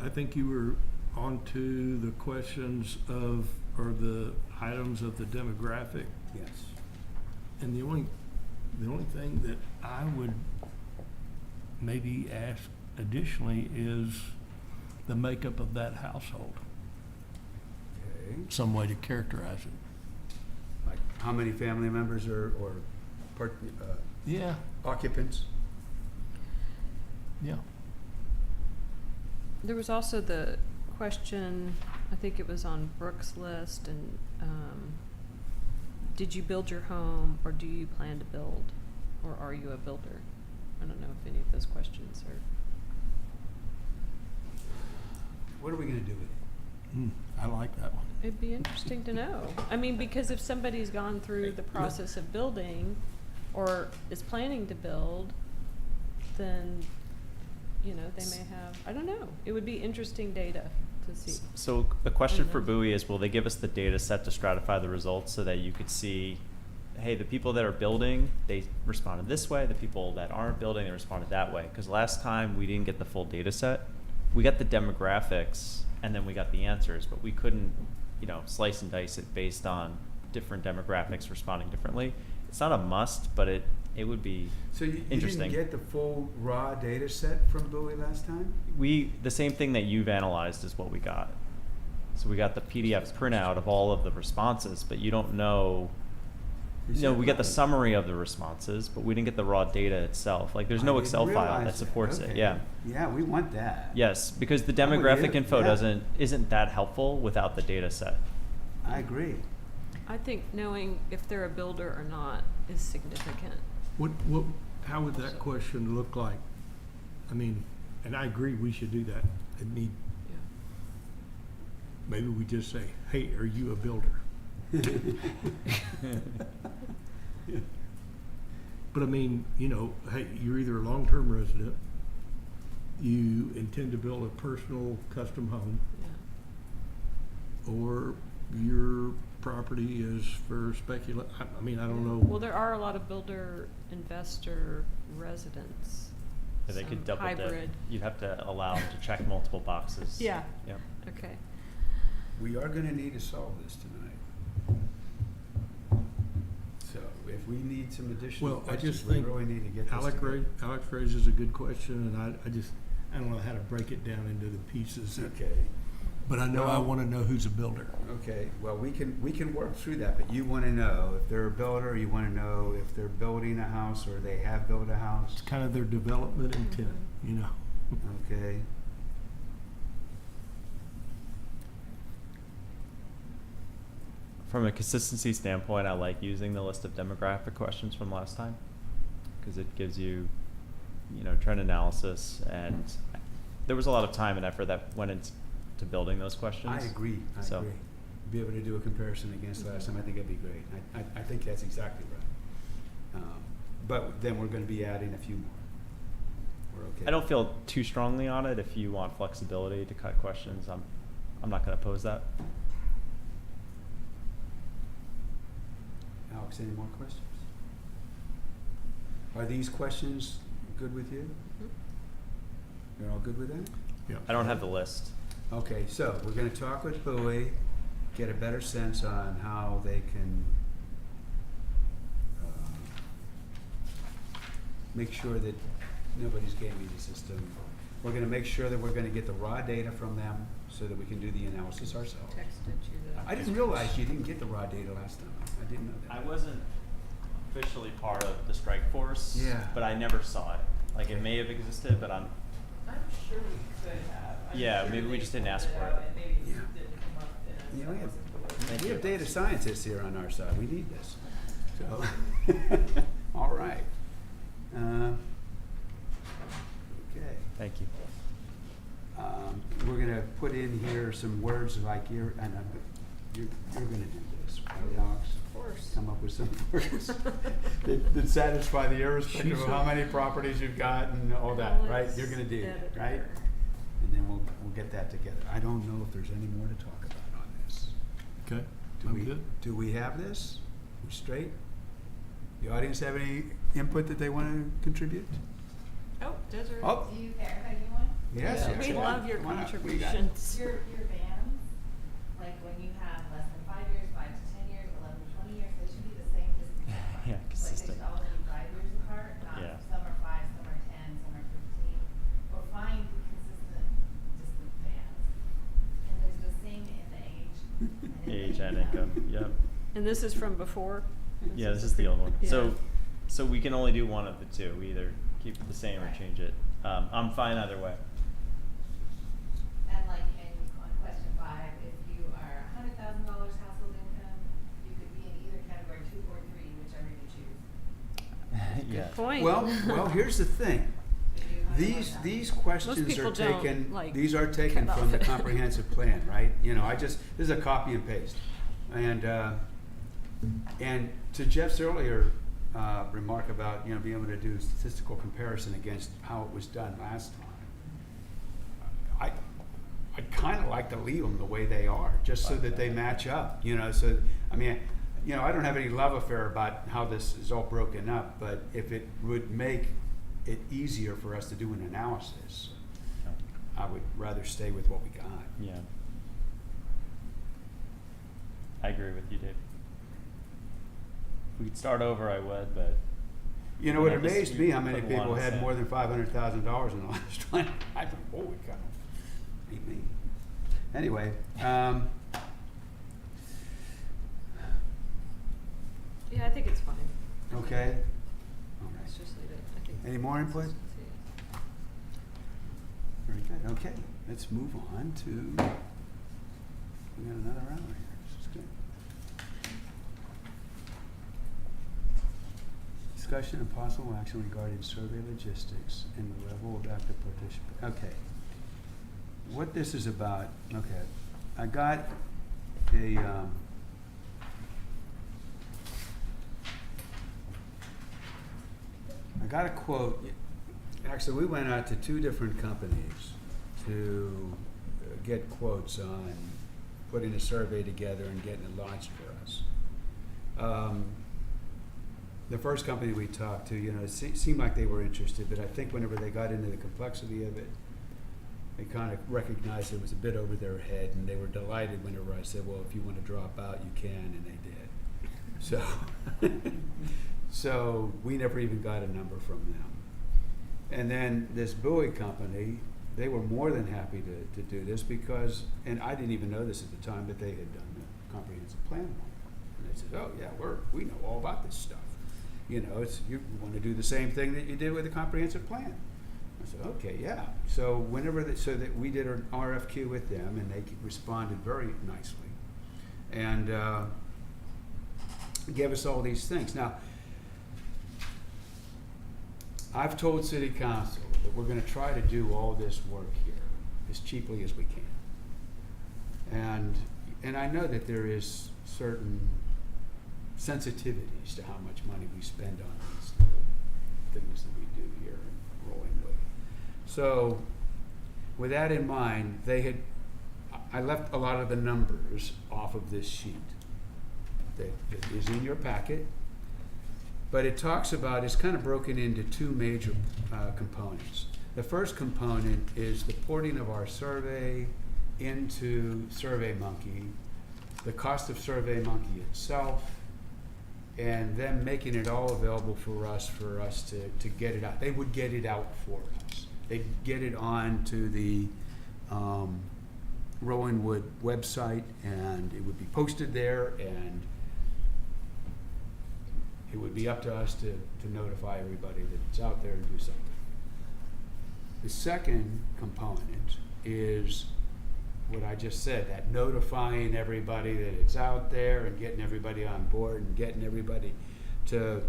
I think you were on to the questions of, or the items of the demographic. Yes. And the only thing that I would maybe ask additionally is the makeup of that household. Okay. Some way to characterize it. Like, how many family members or Yeah, occupants? yeah. There was also the question, I think it was on Brooke's list, and did you build your home, or do you plan to build, or are you a builder? I don't know if any of those questions are. What are we gonna do with it? I like that one. It'd be interesting to know. I mean, because if somebody's gone through the process of building, or is planning to build, then, you know, they may have, I don't know. It would be interesting data to see. So the question Mhm. for Bowie is, will they give us the data set to stratify the results so that you could see, hey, the people that are building, they responded this way. The people that aren't building, they responded that way. Because last time we didn't get the full data set. We got the demographics and then we got the answers, but we couldn't, slice and dice it based on different demographics responding differently. It's not a must, but it would be So you interesting. didn't get the full raw data set from Bowie last time? The same thing that you've analyzed is what we got. So we got the PDF printout of all of the responses, but you don't know. Is that We got the right? summary of the responses, but we didn't get the raw data itself. Like, there's I no didn't Excel file realize that supports it. Okay. Yeah. Yeah, we want that. Yes, because the I'm with demographic you. info Yeah. isn't that helpful without the data set. I agree. I think knowing if they're a builder or not is significant. How would that question look like? I mean, and I agree we should do that. Yeah. Maybe we just say, hey, are you a builder? But I mean, you know, hey, you're either a long-term resident, you intend to build a personal custom home, Yeah. or your property is for I mean, I don't know. Well, there are a lot of builder, investor, residents. Yeah, they could some double dip. hybrid. You'd have to allow them to check multiple boxes. Yeah. Yep. Okay. We are gonna need to solve this tonight. So if we need some additional Well, I questions, just we think really need to get this together. Alex raises a good question, and I don't know how to break it down into the pieces. Okay, But I know I Well- want to know who's a builder. okay, well, we can work through that, but you wanna know if they're a builder, you wanna know if they're building a house or they have built a It's house, kind of their development intent, you know. okay? From a consistency standpoint, I like using the list of demographic questions from last time, because it gives you, trend analysis, and there was a lot of time and effort that went into building those questions. I agree. So- Be able to do a comparison against last time, I think that'd be great. I think that's exactly right. But then we're gonna be adding a few more. We're okay. I don't feel too strongly on it. If you want flexibility to cut questions, I'm not going to oppose that. Alex, any more questions? Are these questions good with you? You're all good with that? Yeah. I don't have the list. Okay, so we're gonna talk with Bowie, get a better sense on how they can make sure that nobody's gaming the system. We're gonna make sure that we're gonna get the raw data from them so that we can do the analysis ourselves. Texted you the. I didn't realize you didn't get the raw data last time. I didn't know that. I wasn't officially part of the strike force, Yeah. but I never saw it. Like, it may have existed, but I'm sure we could have. I'm Yeah, sure maybe we they just didn't pulled ask for out it. and maybe it Yeah. just didn't come up in a. You know, we have- Thank We you. have data scientists here on our side. We need this. So, all right. Okay. Thank you. We're gonna put in here some words like you're gonna do this, right, Alex? Of course. Come up with some words that satisfy the irrespective of how many properties you've got and all that, right? You're gonna do that, right? Editor. And then we'll get that together. I don't know if there's any more to talk about on this. Okay, Do I'm we- good. Do we have this? We straight? The audience have any input that they wanna contribute? Oh, Desiree. Oh, Do you care if I do one? yes, yes. We come on, love your come on up. We got it. contributions. Your bands, like when you have less than 5 years, 5 to 10 years, 11 to 20 years, they should be the same distance apart. Yeah, consistent. Like they should all be 5 years apart, not Yeah. some are 5, some are 10, some are 15. Or find consistent distance bands. And there's the same in the age. Age and income, yep. And this is from before? Yeah, this is the old one. Yeah. So we can only do one of the two. We either keep it the same or Right. change it. I'm fine either way. And like on question 5, if you are $100,000 household income, you could be in either category 2 or 3, whichever you choose. Yeah. Good point. Well, here's the thing. You do $101,000. These questions people are don't, taken, like, these are taken cut from the off. comprehensive plan, right? This is a copy and paste. And to Jeff's earlier remark about, being able to do statistical comparison against how it was done last time, I kind of like to leave them the way they are, just so that they match up, so, I don't have any love affair about how this is all broken up, but if it would make it easier for us to do an analysis, I would rather stay with what we got. Yeah. I agree with you, Dave. If we could start over, I would, but You know, it Yeah, this- amazed me how many put a lot people of had sense. more than $500,000 in the last one. I thought, holy cow, beat me. Anyway, Yeah, I think it's fine. okay. All Let's right. just leave it. I think. Any more input? consistency. Very good. Okay, let's move on to, we got another hour here. This is good. Discussion and possible action regarding survey logistics and the level of active participation. Okay. What this is about, okay, I got a got a quote. Actually, we went out to 2 different companies to get quotes on putting a survey together and getting it launched for us. The first company we talked to, it seemed like they were interested, but I think whenever they got into the complexity of it, they kind of recognized it was a bit over their head, and they were delighted whenever I said, well, if you want to drop out, you can, and they did. So, so we never even got a number from them. And then this Bowie company, they were more than happy to do this because, and I didn't even know this at the time, but they had done the comprehensive plan one. And they said, oh yeah, we know all about this stuff. You want to do the same thing that you did with the comprehensive plan. I said, okay, yeah. So so that we did an RFQ with them, and they responded very nicely, and gave us all these things. Now, I've told City Council that we're going to try to do all this work here as cheaply as we can, and I know that there is certain sensitivities to how much money we spend on these little things that we do here in Rolling Wood. So, with that in mind, I left a lot of the numbers off of this sheet that is in your packet, but it talks about, it's kind of broken into 2 major components. The first component is the porting of our survey into SurveyMonkey, the cost of SurveyMonkey itself, and them making it all available for us to get it out. They would get it out for us. They'd get it on to the Rolling Wood website, and it would be posted there, and it would be up to us to notify everybody that it's out there and do something. The second component is what I just said, that notifying everybody that it's out there and getting everybody on board and getting everybody to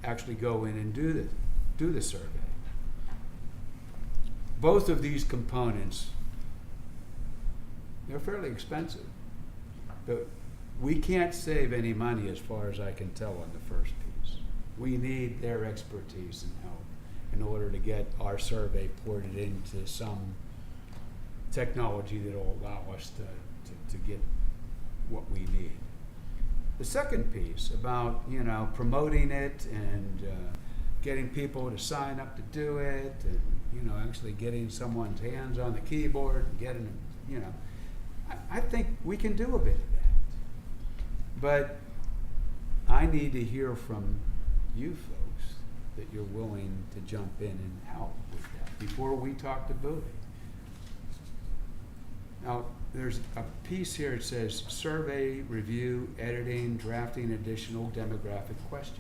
actually go in and do the survey. Both of these components, they're fairly expensive, but we can't save any money as far as I can tell on the first piece. We need their expertise and help in order to get our survey ported into some technology that will allow us to get what we need. The second piece about promoting it and getting people to sign up to do it, and actually getting someone's hands on the keyboard and getting them, I think we can do a bit of that. But I need to hear from you folks that you're willing to jump in and help with that before we talk to Bowie. Now, there's a piece here that says survey, review, editing, drafting additional demographic questions.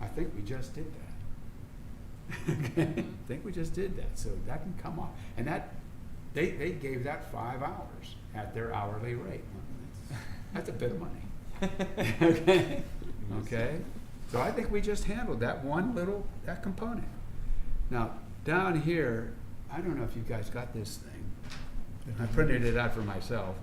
I think we just did that. Okay? I think we just did that, so that can come off. And that, they gave that 5 hours at their hourly rate. That's a bit of money. Okay? Okay? So I think we just handled that that component. Now, down here, I don't know if you guys got this thing. I printed it out for myself.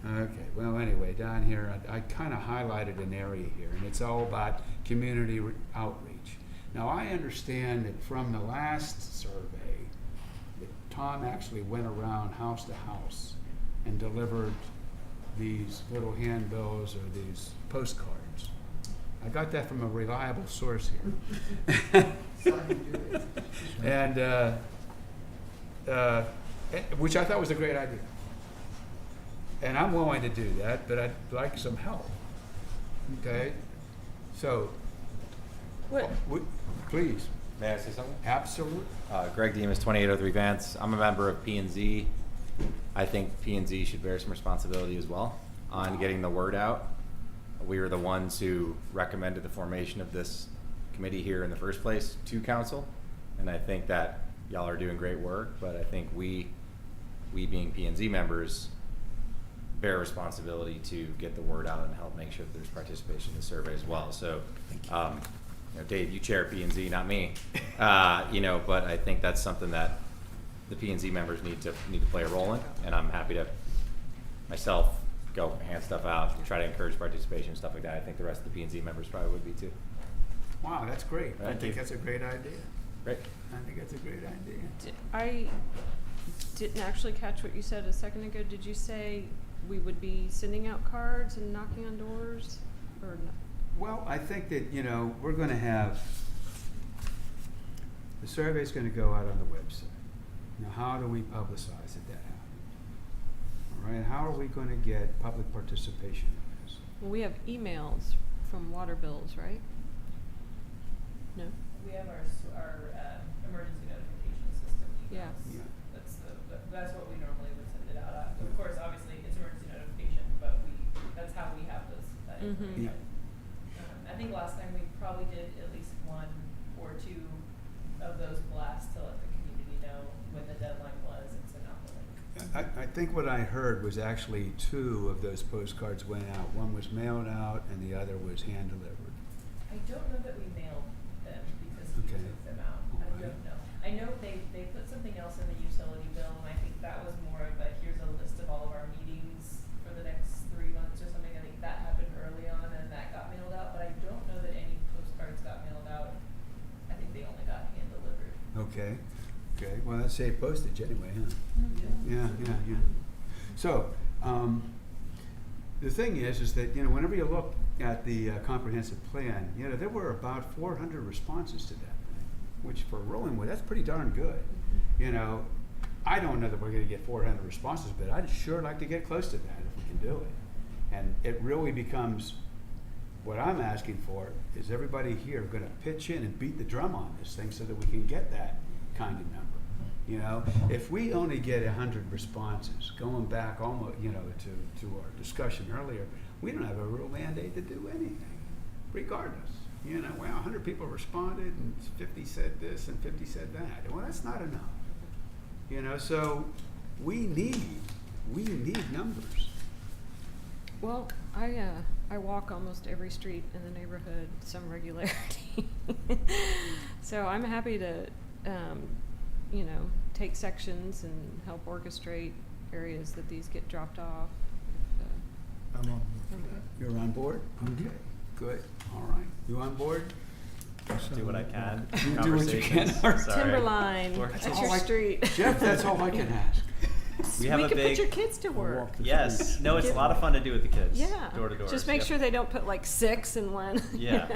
Okay, well anyway, down here, I kind of highlighted an area here, and it's all about community outreach. Now, I understand that from the last survey, that Tom actually went around house to house and delivered these little handbills or these postcards. I got that from a reliable source here. And which I thought was a great idea. And I'm willing to do that, but I'd like some help. Okay? So, please. May I say something? Absolutely. Greg Demas, 2803 Vance. I'm a member of P&Z. I think P&Z should bear some responsibility as well on getting the word out. We were the ones who recommended the formation of this committee here in the first place to council, and I think that y'all are doing great work, but I think we being P&Z members bear responsibility to get the word out and help make sure that there's participation in the survey as well. So, Dave, you chair P&Z, not me. But I think that's something that the P&Z members need to play a role in, and I'm happy to myself go hand stuff out and try to encourage participation and stuff like that. I think the rest of the P&Z members probably would be too. Wow, that's great. I Thank think you. that's a great idea. Great. I think that's a great idea. I didn't actually catch what you said a second ago. Did you say we would be sending out cards and knocking on doors, or no? Well, I think that, we're gonna have, the survey's gonna go out on the website. Now, how do we publicize that happens? All right, how are we gonna get public participation in this? Well, we have emails from water bills, right? No? We have our emergency notification system Yeah. emails. Yeah. That's what we normally would send it out at. Of course, obviously, it's emergency notification, but that's how we have that Mhm. information. Yeah. I think last time we probably did at least 1 or 2 of those blasts to let the community know when the deadline was and send out the link. I think what I heard was actually 2 of those postcards went out. One was mailed out and the other was hand delivered. I don't know that we mailed them because he Okay. took them out. I Alright. don't know. I know they put something else in the utility bill, and I think that was more of a, here's a list of all of our meetings for the next 3 months or something. I think that happened early on and that got mailed out, but I don't know that any postcards got mailed out. I think they only got hand delivered. Okay, well, that's safe postage anyway, huh? Yeah. So, the thing is that, whenever you look at the comprehensive plan, there were about 400 responses to that thing, which for Rollingwood, that's pretty darn good. I don't know that we're gonna get 400 responses, but I'd sure like to get close to that if we can do it. And it really becomes, what I'm asking for is everybody here gonna pitch in and beat the drum on this thing so that we can get that kind of number. If we only get 100 responses, going back almost, to our discussion earlier, we don't have a real mandate to do anything, regardless. Well, 100 people responded and 50 said this and 50 said that. Well, that's not enough. So we need numbers. Well, I walk almost every street in the neighborhood some regularity. So I'm happy to, take sections and help orchestrate areas that these get dropped off. If, I'm on. okay. You're on board? Mhm. Okay, good, all right. You on board? Do what I can. You do what you can. Conversations. Sorry. Timberline, Work- that's your street. Jeff, that's all I can ask. We have a could big- put your kids to work. Yes. No, it's a Get- lot of fun to do with the kids. Yeah. Door to door. Just make sure they don't put like 6 in one. Yeah.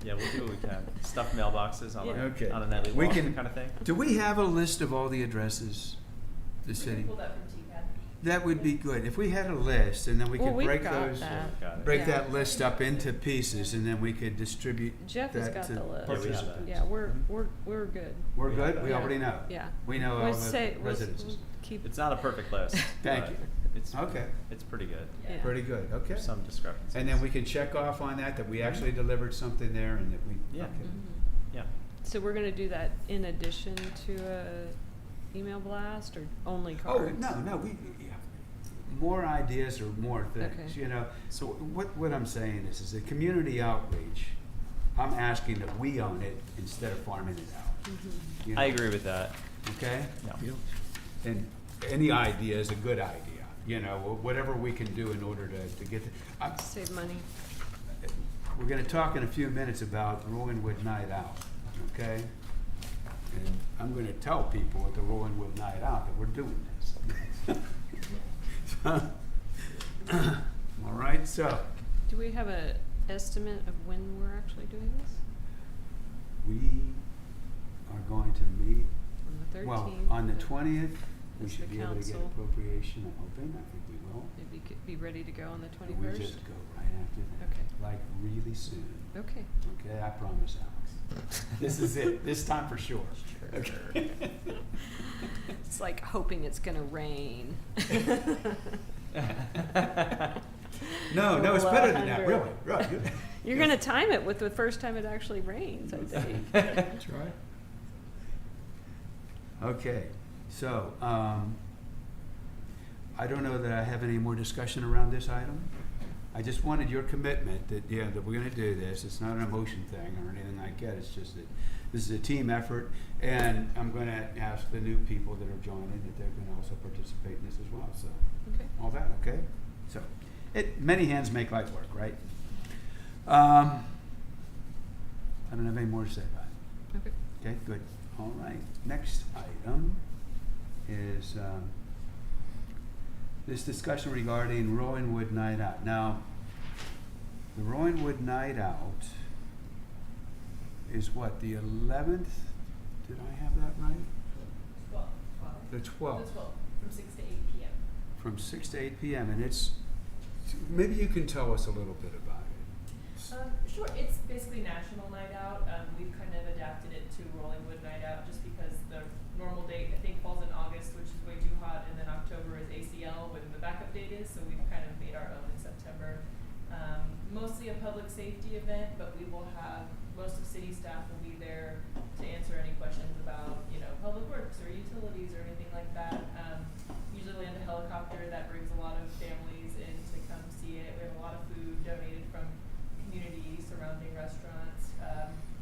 Yeah, we'll do what we can. Stuff mailboxes on, Yeah. Okay. on a nightly We walk, can- kind of thing. Do we have a list of all the addresses, the We city? can pull that from TCAD. That would be good. If we had a list and then we Well, could we've break got those, that. Got it. break Yeah. that list up into pieces and then we could distribute Jeff has that got to the list. Yeah, we have that. participants. Yeah, we're good. We're We have good? that. We Yeah. already know? Yeah. We know all We'll the say- we'll residences. keep. It's not a perfect list. Thank but you. It's Okay, It's pretty good. Yeah. pretty good, okay. There's some discrepancies. And then we can check off on that we actually delivered something there and that we, Yeah. okay. Mhm. Yeah. So we're gonna do that in addition to a email blast or only Oh, cards? no, yeah. More ideas or more things, Okay. So what I'm saying is the community outreach, I'm asking that we own it instead of farming it out. Mhm. you know? I agree with that. Okay? Yeah. Yep. And any idea is a good idea, whatever we can do in order to get, Save money. we're gonna talk in a few minutes about Rowanwood Night Out, okay? And I'm gonna tell people at the Rowanwood Night Out that we're doing this. All right, so Do we have a estimate of when we're actually doing this? we are going to meet, On the 13th? well, on the 20th, we That's should the be able to get council. appropriation, I'm hoping, I think we will. Maybe be ready to go on the And 21st? we just go right after that. Okay. Like really soon. Okay. Okay, I promise, Alex. This is it, this time for sure. Okay. It's like hoping it's gonna rain. No, it's Below better than that, 100. really, right. You're gonna time it with the first time it actually rains, I think. That's right. Okay, so, I don't know that I have any more discussion around this item. I just wanted your commitment that, that we're gonna do this. It's not an emotion thing or anything like that. It's just that this is a team effort. And I'm gonna ask the new people that are joining that they're gonna also participate in this as well, so. Okay. All that, okay? So, many hands make light work, right? I don't have any more to say about it. Okay. Okay, good. All right. Next item is this discussion regarding Rolling Wood Night Out. Now, the Rolling Wood Night Out is what, the 11th? Did I have that right? 12. The 12th. The 12th, from 6 to 8 p.m. From 6 to 8 p.m. And it's, maybe you can tell us a little bit about it. Sure, it's basically National Night Out. We've kind of adapted it to Rolling Wood Night Out just because the normal date, I think, falls in August, which is way too hot, and then October is ACL when the backup date is, so we've kind of made our own in September. Mostly a public safety event, but we will have, most of city staff will be there to answer any questions about, public works or utilities or anything like that. Usually land a helicopter, that brings a lot of families in to come see it. We have a lot of food donated from community surrounding restaurants,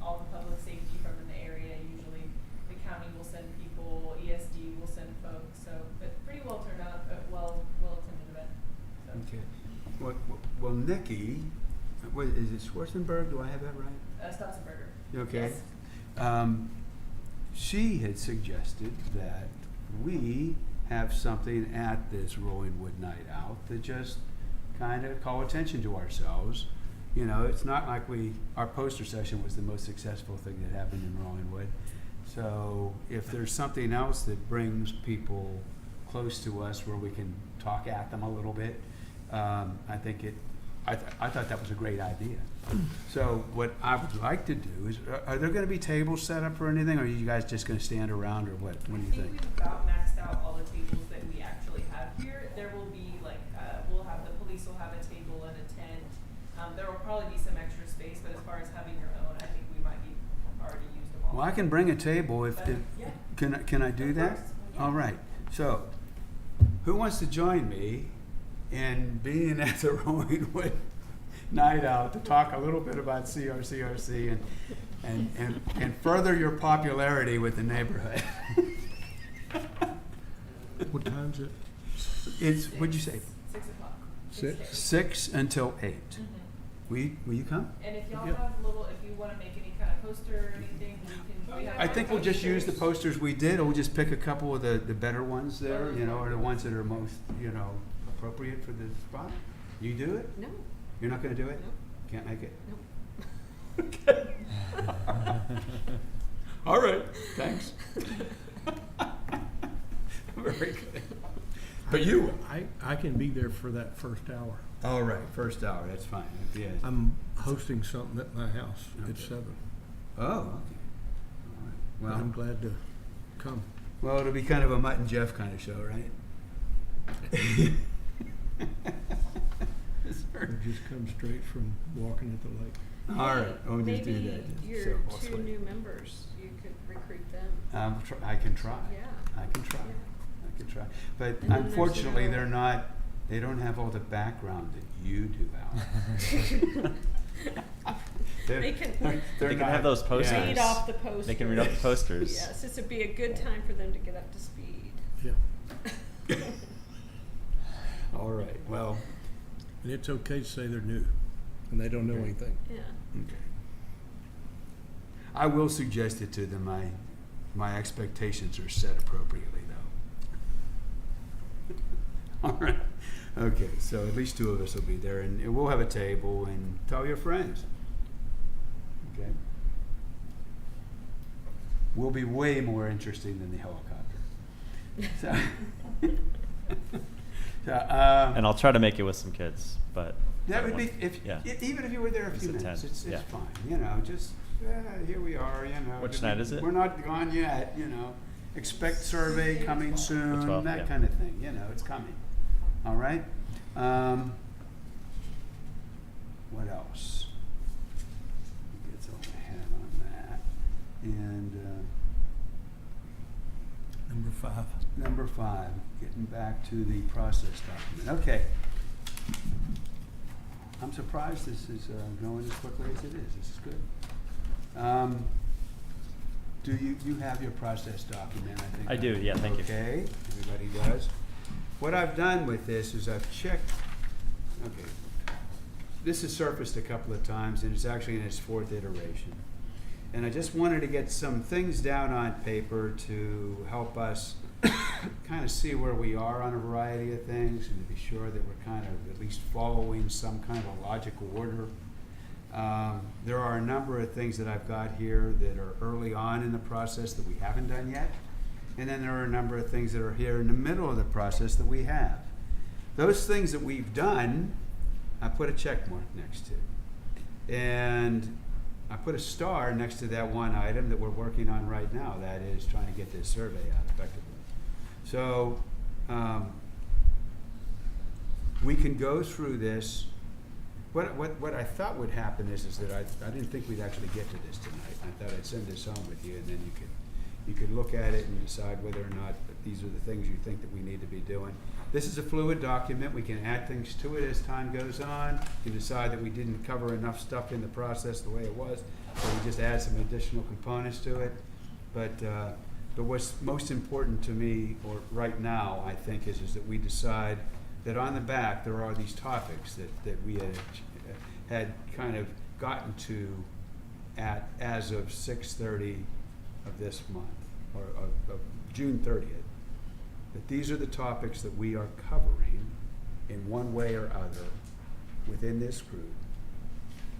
all the public safety from in the area. Usually the county will send people, ESD will send folks, so but pretty well turned out, well attended event. So. Okay. Well, Nikki, is it Schwarzenberg? Do I have that right? Stotzenberger. Okay. Yes. She had suggested that we have something at this Rolling Wood Night Out that just kind of call attention to ourselves. It's not like our poster session was the most successful thing that happened in Rolling Wood. So if there's something else that brings people close to us where we can talk at them a little bit, I thought that was a great idea. So what I would like to do is, are there going to be tables set up or anything, or are you guys just going to stand around, or what? What do you I think? think we've about maxed out all the tables that we actually have here. There will be the police will have a table and a tent. There will probably be some extra space, but as far as having your own, I think we might be already used them all. Well, I can bring a table if Yeah. can I do Of that? course, yeah. All right. So, who wants to join me in being at the Rolling Wood Night Out to talk a little bit about CRCRC and further your popularity with the neighborhood? What time's it? It's, what'd you say? 6 o'clock. 6? 6 until 8. Mm-hmm. Will you come? And if y'all Yep. have if you want to make any kind of poster or anything, we have I think we'll just use the posters. posters we did, or we'll just pick a couple of the better ones there, or the ones that are most, appropriate for the spot. You do it? No, You're not gonna do it? no, Can't make it? no. Okay. All right, thanks. Very good. But you, I can be there for that first hour. all right, first hour, that's fine, yeah. I'm hosting something at my house Okay. at 7. Oh, okay. All right. But I'm Well, glad to come. it'll be kind of a Mutt and Jeff kind of show, right? Or just come straight from walking at the lake. All right, we'll just do Maybe that. your So, we'll 2 switch. new members, you could recruit them. I can try. Yeah. I can try. Yeah. I can try. But And then there's unfortunately, no- they don't have all the background that you do, Al. They can They can have those posters. read off the posters. They can read off the posters. Yes, this would be a good time for them to get up to speed. Yeah. All right, well, And it's okay to say they're new and they don't know anything. Yeah. okay. I will suggest it to them. My expectations are set appropriately, though. All right. Okay, so at least 2 of us will be there, and we'll have a table, and tell your friends. Okay? We'll be way more interesting than the helicopter. So, And I'll try to make it with some kids, but that would be, Yeah. even if you were there a Just few a minutes, 10, it's yeah. fine, just, here we are, Which night is it? We're not gone yet, expect survey coming soon, 12th, that yeah. kind of thing, it's coming, all right? What else? Get all I have on that, and, Number 5. number 5, getting back to the process document. Okay. I'm surprised this is going as quickly as it is. This is good. Do you have your process document? I think I do, yeah, thank you. Okay, everybody does. What I've done with this is I've checked, okay, this has surfaced a couple of times, and it's actually in its 4th iteration. And I just wanted to get some things down on paper to help us kind of see where we are on a variety of things and to be sure that we're kind of at least following some kind of a logical order. There are a number of things that I've got here that are early on in the process that we haven't done yet. And then there are a number of things that are here in the middle of the process that we have. Those things that we've done, I put a check mark next to. And I put a star next to that one item that we're working on right now, that is trying to get this survey out effectively. So we can go through this. What I thought would happen is that I didn't think we'd actually get to this tonight. I thought I'd send this home with you, and then you could look at it and decide whether or not these are the things you think that we need to be doing. This is a fluid document. We can add things to it as time goes on. We can decide that we didn't cover enough stuff in the process the way it was, so we just add some additional components to it. But what's most important to me, or right now, I think, is that we decide that on the back there are these topics that we had kind of gotten to as of 6:30 of this month, or of June 30th. That these are the topics that we are covering in one way or other within this group.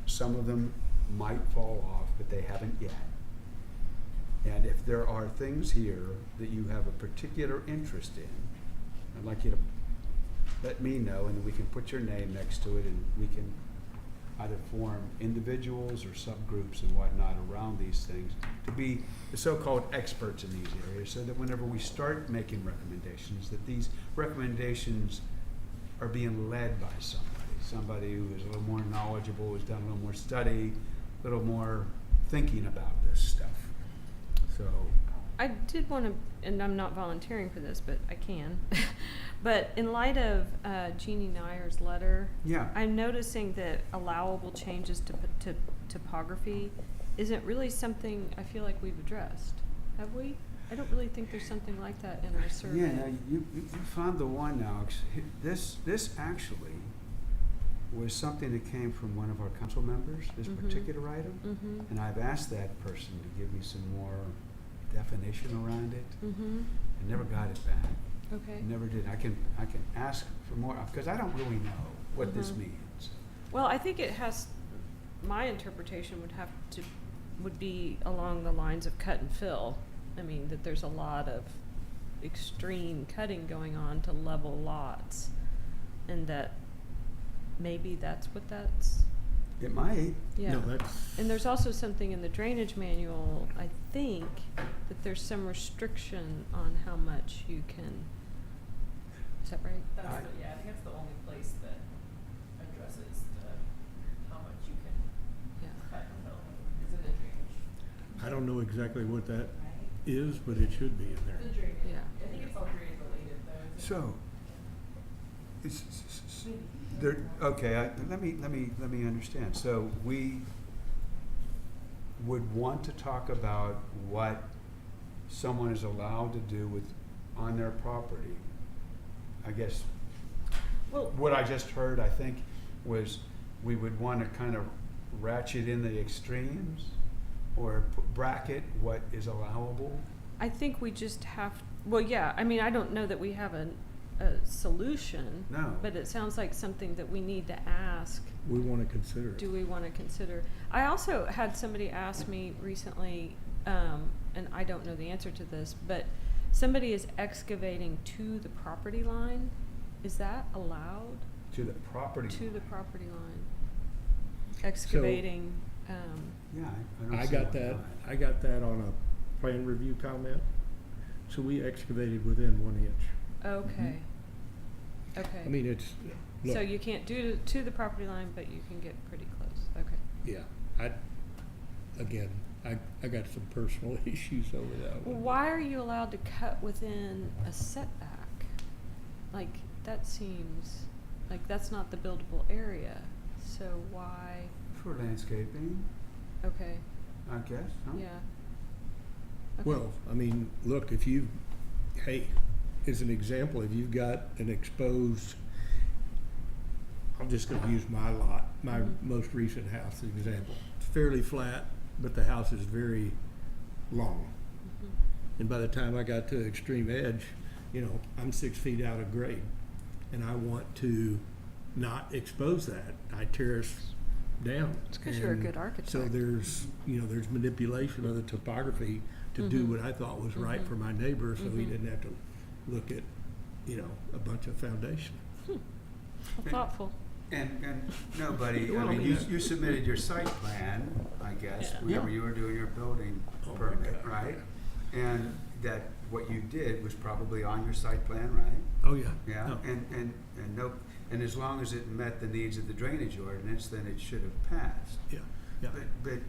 Some of them might fall off, but they haven't yet. And if there are things here that you have a particular interest in, I'd like you to let me know, and then we can put your name next to it, and we can either form individuals or subgroups and whatnot around these things to be the so-called experts in these areas, so that whenever we start making recommendations, that these recommendations are being led by somebody who is a little more knowledgeable, who's done a little more study, a little more thinking about this stuff. So I did want to, and I'm not volunteering for this, but I can. But in light of Jeannie Nyer's letter, yeah, I'm noticing that allowable changes to topography isn't really something I feel like we've addressed. Have we? I don't really think there's something like that in our survey. yeah. Now you found the one, Alex. This actually was something that came from one of our council members. This particular item, and I've asked that person to give me some more definition around it. I never got it back. Okay. Never did. I can ask for more, because I don't really know what this means. Well, I think it has. My interpretation would be along the lines of cut and fill. I mean, that there's a lot of extreme cutting going on to level lots, and that maybe that's what that's. It might. Yeah. No, that's, And there's also something in the drainage manual, I think, that there's some restriction on how much you can. Is that right? That's I think that's the only place that addresses how much you can cut and fill is in the drainage. I don't know exactly what that is, but it should be in there. The drainage. Yeah. I think it's all drainage related though. So, it's there. Okay. Let me understand. So we would want to talk about what someone is allowed to do on their property. I guess Well, what I just heard, I think, was we would want to kind of ratchet in the extremes, or bracket what is allowable. I think we just have. Well, yeah. I mean, I don't know that we have a solution. No. But it sounds like something that we need to ask. We want to consider it. Do we want to consider? I also had somebody ask me recently, and I don't know the answer to this, but somebody is excavating to the property line. Is that allowed? To the property. To the property line. Excavating. Yeah, I don't I see got why that, not. I got that on a plan review comment. So we excavated within 1 inch. Okay. Okay. I mean, it's, look, So you can't do to the property line, but you can get pretty close. Okay. yeah, I got some personal issues over that one. Why are you allowed to cut within a setback? Like, that seems like that's not the buildable area. So why? For landscaping, Okay. I guess, huh? Yeah. Okay. Well, I mean, look, if you, hey, as an example, if you've got an exposed, I'm just gonna use my lot, my most recent house as an example. It's fairly flat, but the house is very long. Mhm. And by the time I got to extreme edge, you know, I'm 6 feet out of grade. And I want to not expose that. I terrace down. It's 'cause you're a And good architect. So there's, you know, there's manipulation of the topography to do Mhm. what I thought was right Mhm. for my neighbor, so he Mhm. didn't have to look at, you know, a bunch of foundation. Well, thoughtful. And nobody, Well, I mean, yeah. you submitted your site plan, I guess, Yeah. whenever Yeah. you were doing your building Oh my permit, God. right? And that, what you did was probably on your site plan, right? Oh, yeah. Yeah, No. and no, and as long as it met the needs of the drainage ordinance, then it should have passed. Yeah, yeah. But,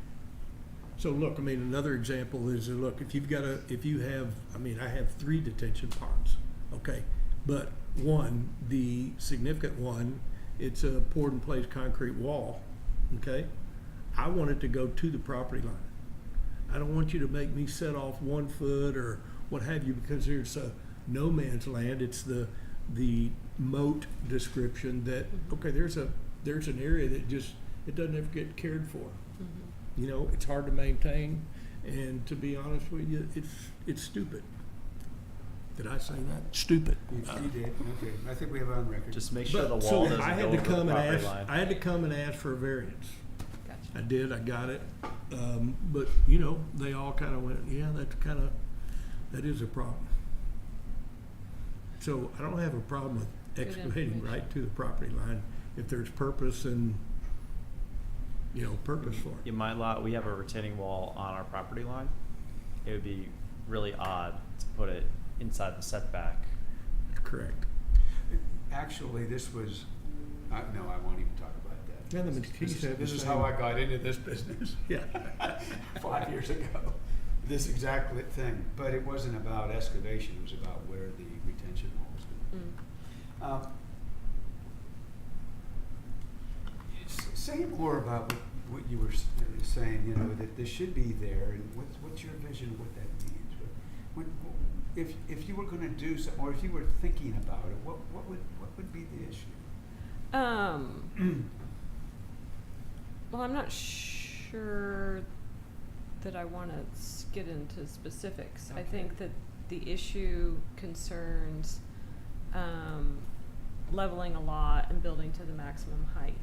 So look, I mean, another example is, look, if you have, I mean, I have 3 detention ponds, okay? But one, the significant one, it's a poured in place concrete wall, okay? I want it to go to the property line. I don't want you to make me set off 1 foot or what have you, because there's a no man's land. It's the moat description that, okay, there's an area that just, it doesn't ever get cared for. Mhm. You know, it's hard to maintain, and to be honest with you, it's stupid. Did I say that? Stupid. you did, okay, I think we have it on record. Just make sure the But- wall so doesn't I go had over to the come and property ask. line. I had to come and ask for a variance. Gotcha. I did. I got it. But you know, they all kind of went, yeah, that is a problem. So I don't have a problem with Good excavating information. right to the property line if there's purpose and, you know, purpose for it. In my lot, we have a retaining wall on our property line. It would be really odd to put it inside the setback. Correct. Actually, this was, no, I won't even talk about that. Yeah, the McKees had the This is same- how I got into this business. Yeah. 5 years ago, this exact thing, but it wasn't about excavation, it was about where the retention wall was going. Mm. Say more about what you were saying, you know, that this should be there, and what's your vision of what that means? If you were gonna do something, or if you were thinking about it, what would be the issue? Well, I'm not sure that I want to get into specifics. I Okay. think that the issue concerns leveling a lot and building to the maximum height,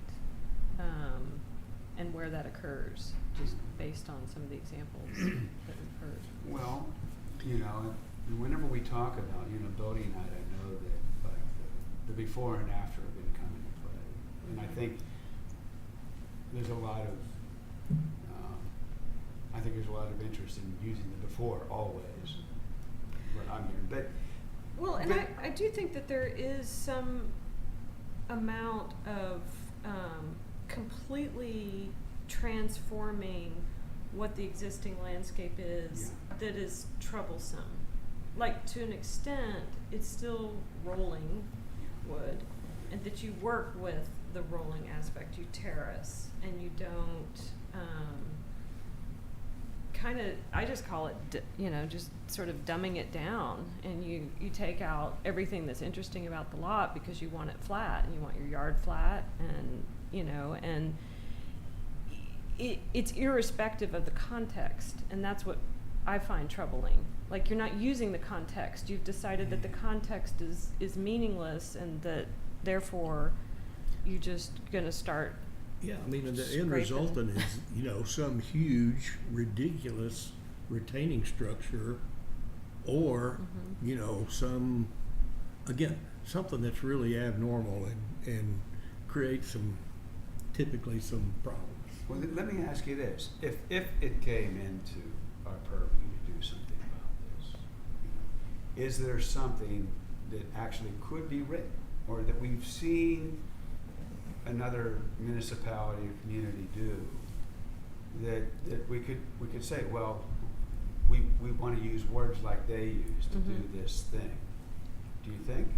and where that occurs, just based on some of the examples that we've heard. Well, you know, whenever we talk about, you know, building height, I know that like the before and after are gonna come into play. And I think there's a lot of, interest in using the before always, what I'm hearing, but. Well, and but- I do think that there is some amount of completely transforming what the existing landscape is that is troublesome. Like, to an extent, it's still rolling wood, and that you work with the rolling aspect. You terrace, and you don't kind of, I just call it, just sort of dumbing it down, and you take out everything that's interesting about the lot because you want it flat, and you want your yard flat, and, and it's irrespective of the context, and that's what I find troubling. Like, you're not using the context. You've decided that the context is meaningless, and that therefore you're just gonna start. Yeah, I mean, and the end Scraping. resultant is, some huge, ridiculous retaining structure, or, some, again, something that's really abnormal and creates typically some problems. Well, let me ask you this: if it came into our purview to do something about this, is there something that actually could be written, or that we've seen another municipality or community do that we could say, well, we want to use words like they used to do this thing? Do you think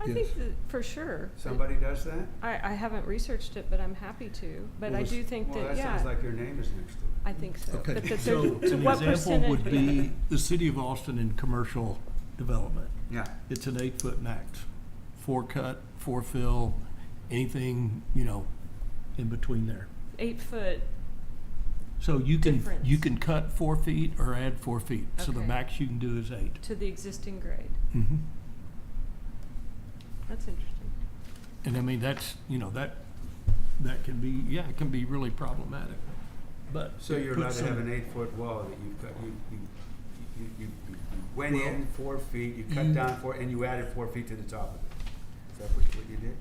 I Yes. think that for sure. somebody does that? I haven't researched it, but I'm happy to. But Well, I do think Well, that, that sounds like your name is next to it. I think so. Okay, But that so to an what example would percentage- be the city of Austin in commercial development. Yeah. It's an 8-foot max, 4 cut, 4 fill, anything, in between there. 8 foot So you difference. can cut 4 feet or add 4 feet. So the Okay. max you can do is 8. To the existing grade. Mm-hmm. That's interesting. And I mean, that's, that can be, yeah, it can be really problematic. But So it you're puts allowed to have some- an 8-foot wall that you cut, you went Well, in 4 feet, you cut you- down 4, and you added 4 feet to the top of it. Is that what you did?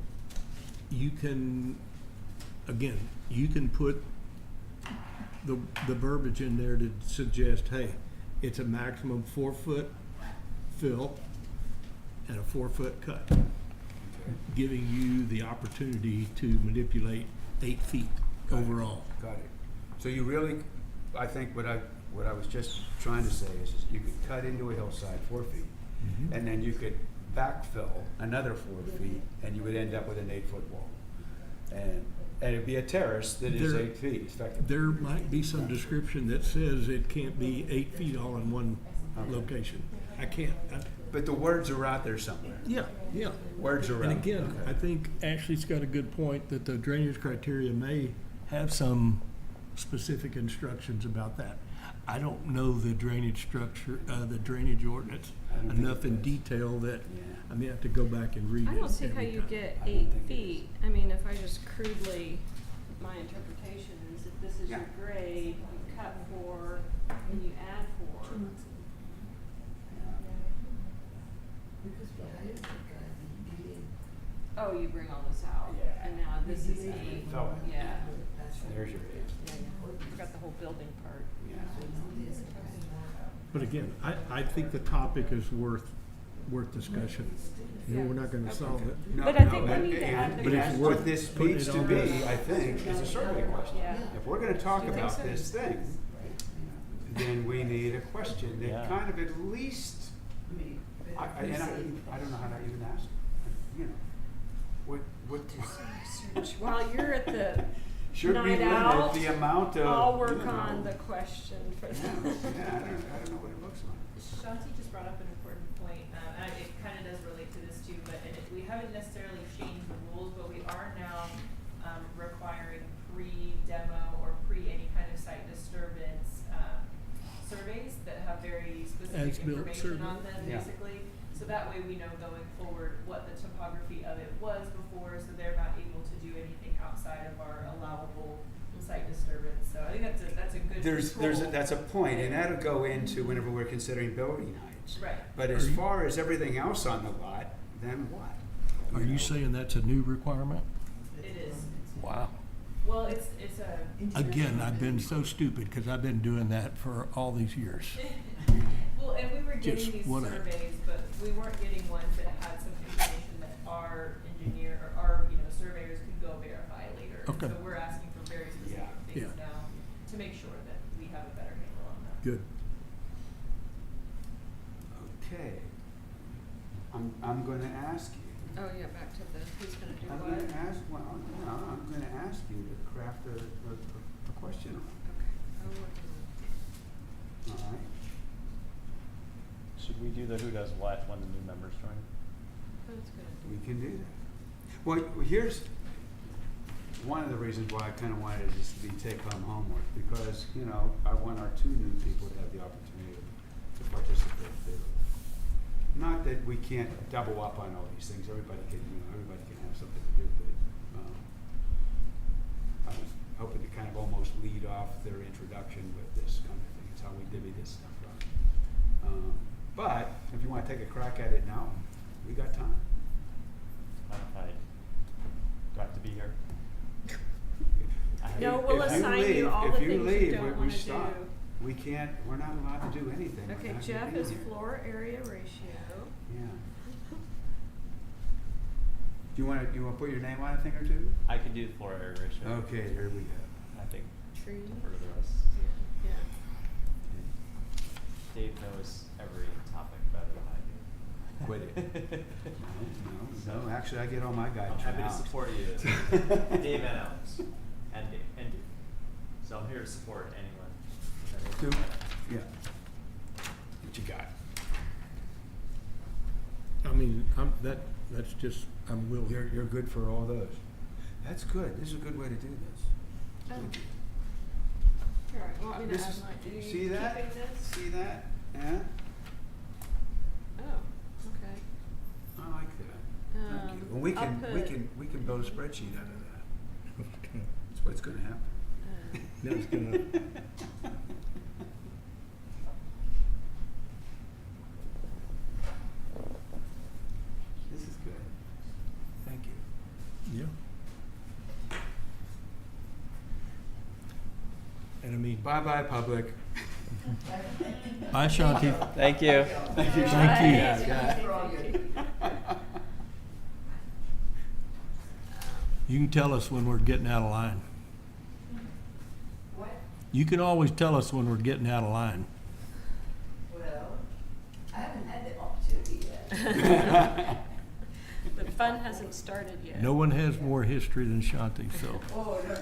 You can, again, you can put the verbiage in there to suggest, hey, it's a maximum 4-foot fill and a 4-foot cut, Okay. giving you the opportunity to manipulate 8 feet Got it. overall. Got it. So you really, I think what I was just trying to say is you could cut into a hillside 4 feet, Mhm. and then you could backfill another 4 feet, and you would end up with an 8-foot wall. And it'd be a terrace that is There- 8 feet effectively. There might be some description that says it can't be 8 feet all in one Okay. location. I can't, But the words are out there somewhere. yeah. Words are out. And again, Okay. I think Ashley's got a good point that the drainage criteria may have some specific instructions about that. I don't know the drainage structure, the drainage ordinance I don't think enough it in does. detail that Yeah. I may have to go back and read it. I don't see how every you time. get I don't 8 think it feet. I mean, if I just crudely, my interpretation is if this is your Yeah. grade, you cut 4 and you add 4. Oh, you bring all this out. Yeah. And now this is 8. Fell in. Yeah. There's your 8. Yeah, yeah. Forgot the whole building part. Yeah. But again, I think the topic is worth discussion. We're not gonna Okay. solve it. No, But I no, think we and- need to add the But it's question. what this Putting needs it to on be, the- I think, is a survey question. Yeah. If we're gonna talk You think about so? this thing, then we need a question Yeah. that kind of at least, I don't know how to even ask, you know, what, While you're at the should we night limit out, the amount of, I'll work you know, on the question for Yeah, them. yeah, I don't know what it looks like. Shanti just brought up an important point, and it kind of does relate to this too, but we haven't necessarily changed the rules, but we are now requiring pre-demo or any kind of site disturbance surveys that have very specific As-built information survey. on them, Yeah. basically. So that way we know going forward what the topography of it was before, so they're not able to do anything outside of our allowable site disturbance. So I think that's a good tool. That's a point, and that'll go into whenever we're considering building heights. Right. But as far as everything else on the lot, then what? Are you know? saying that's a new requirement? It is. Wow. Well, it's a. Again, I've been so stupid because I've been doing that for all these years. Well, and we were Just getting these what a- surveys, but we weren't getting ones that had some information that our engineer or our, surveyors could go verify later. And Okay. so we're asking for very specific Yeah. things Yeah. now to make sure that we have a better handle on that. Good. Okay. I'm gonna ask you. Oh, yeah, back to the, who's gonna do I'm what? gonna ask, well, no, I'm gonna ask you to craft a question on Okay, I'm working it, all right? Should we do the who does what when the new members join? on it. That's good. We can do that. Well, here's one of the reasons why I kinda wanted this to be take-home homework, because, I want our 2 new people to have the opportunity to participate too. Not that we can't double up on all these things, everybody can have something to do, but, I was hoping to kind of almost lead off their introduction with this kind of thing, it's how we divvy this stuff up. But, if you wanna take a crack at it now, we got time. Do I have to be here? No, we'll If assign you leave- all if the you things you leave, don't we wanna stop. do. We can't, we're not allowed to do anything. We're Okay, not Jeff gonna be is here. floor area ratio. Yeah. Do you wanna put your name on a thing or two? I can do the floor area ratio. Okay, there we go. I think Tree. for the rest. Yeah. Dave knows every topic better than I do. Quit it. No, actually, I get all my guidance I'm from happy to Alex. support you, Dave and Alex, and Dave, and Dave. So I'm here to support anyone. Two? Yeah. What you got? I mean, that's just, I'm willing. You're good for all those. That's good. This is a good way to do this. Oh. Here, you want me to This add is- mine? Are you See that? keeping this? See that? Yeah, Oh, okay. I like that. Thank you. Well, we I'll can, put- we can build a spreadsheet out of that. That's what's gonna happen. Then it's gonna, This is good. Thank you. yeah. And I mean, Bye-bye, public. bye, Shanti. Thank you. Thank you. Yeah, yeah. You can tell us when we're getting out of line. What? You can always tell us when we're getting out of line. Well, I haven't had the opportunity yet. The fun hasn't started yet. No one has more history than Shanti, so. Oh, no.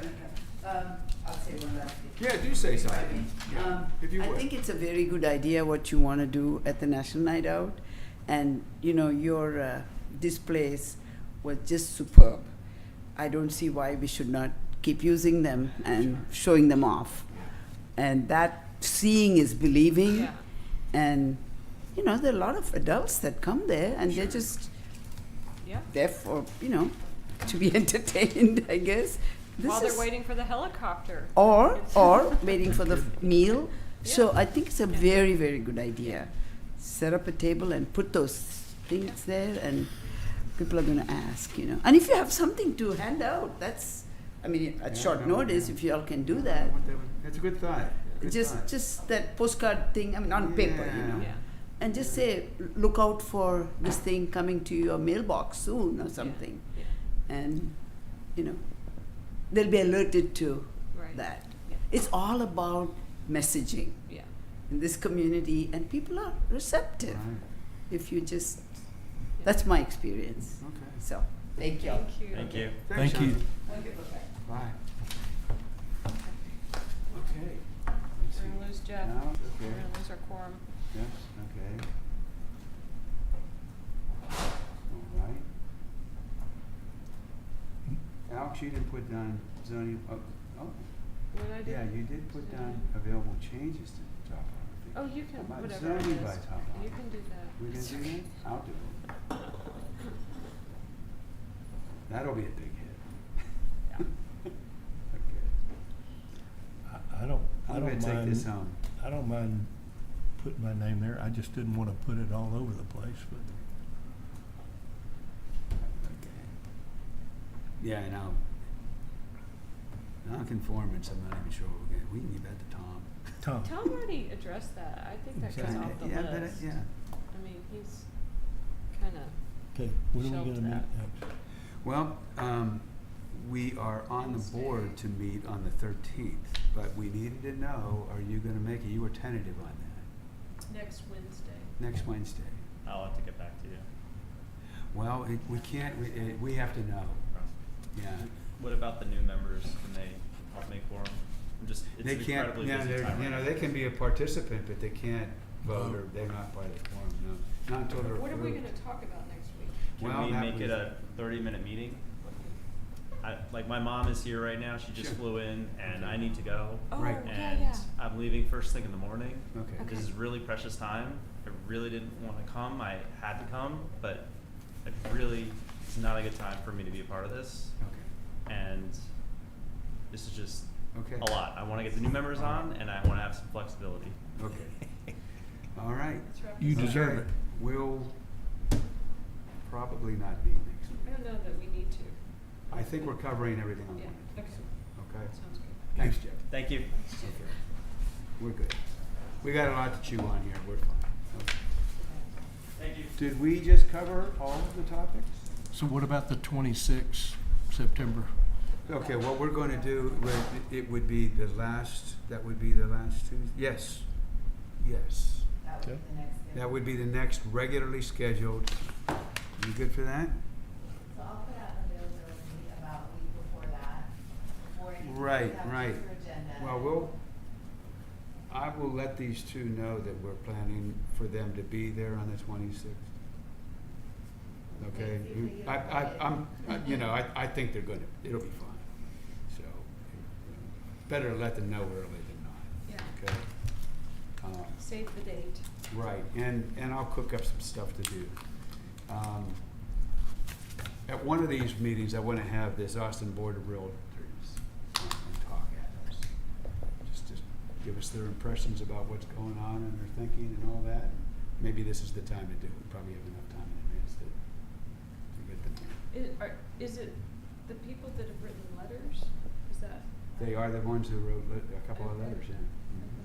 I'll say one last thing. Yeah, do say something. Yeah, if you I would. think it's a very good idea what you want to do at the National Night Out. And, you know, your displays was just superb. I don't see why we should not keep using them and showing them off. And that seeing is believing. Yeah. And, you know, there are a lot of adults that come there and they're just Yeah. there for, you know, to be entertained, I guess. This While they're is- waiting for the helicopter. or waiting for the meal. So I think it's a very, very good idea. Set up a table and put those things there, and people are going to ask, you know. And if you have something to hand out, that's, I mean, at Yeah, short no, notice, yeah. if you all can do that. That's a good thought. Good thought. Just that postcard thing, I mean, on paper, you know. Yeah. And just say, look out for this thing coming to your mailbox soon or something. Yeah. And, you know, they'll be alerted to Right. that. Yeah. It's all about messaging Yeah. in this community, and people are receptive Right. if you just. Yeah. That's my experience. Okay. So, thank you. Thank you. Thank you. Thanks, Thank you. Shanti. Bye. Okay. Let's We're gonna see. lose Jeff. No, We're okay. gonna lose our quorum. Yes, okay. All right. Alex, you didn't put down zoning, oh, What did I do? yeah, you did put down available changes to the top. Oh, you can, How about whatever it zoning is. by top You line? can do that. We gonna do that? I'll do it. That'll be a big hit. Okay. I don't I'm gonna take mind, this home. I don't mind putting my name there. I just didn't want to put it all over the place, but. Okay. Yeah, I know. Non-conformance, I'm not even sure what we're gonna, we can give that to Tom. Tom, Tom already addressed that. I think that goes Kinda, off the yeah, but list. yeah. I mean, he's kinda, okay, when are we Shelved gonna meet that. next? Well, we are on the board to meet on the 13th, but we needed to know, are you gonna make it? You were tentative on that, Next Wednesday. next Wednesday. I'll have to get back to you. Well, we can't, we have to know, yeah. What about the new members? Can they help make quorum? I'm just, it's They an can't, incredibly yeah, busy they're, time you know, right they now. can be a participant, but they can't vote, or they're not part of the quorum, no, not until they're what are we approved. gonna talk about next week? Can Well, we that make it was- a 30-minute meeting? Like my mom is here right now. She just Sure. flew in, and I need to go. Oh, Right. yeah, And yeah. I'm leaving first thing in the morning. Okay. This is really precious time. I really didn't want to come. I had to come, but it really is not a good time for me to be a part of this. Okay, And this is just okay. a lot. I want to get the new members on, and I want to have some flexibility. Okay. All right. Let's wrap You this up. deserve Okay. it. We'll probably not meet next week. I don't know that we need to. I think we're covering everything on Yeah, Monday. okay, Okay? sounds good. Thanks, Jeff. Thank you. Okay. We're good. We got a lot to chew on here. We're fine. Okay. Thank you. Did we just cover all of the topics? So what about the 26th, September? Okay, what we're going to do, it would be the last, that would be the last Tuesday? Yes. Yes. That was Okay. the next thing. That would be the next regularly scheduled. You good for that? So I'll put out availability about a week before that, before anything. Right, You have right. your agenda. Well, I will let these two know that we're planning for them to be there on the 26th. Okay? See if they get I think they're gonna, it'll be fine. So, better let them know early than not. Okay. Save the date. Right, and I'll cook up some stuff to do. At one of these meetings, I want to have this Austin Board of Realtors talk at us. Just to give us their impressions about what's going on and their thinking and all that. Maybe this is the time to do it. We probably have enough time in advance to get them here. Is it the people that have written letters? Is that? They are the ones who wrote a couple of letters, yeah.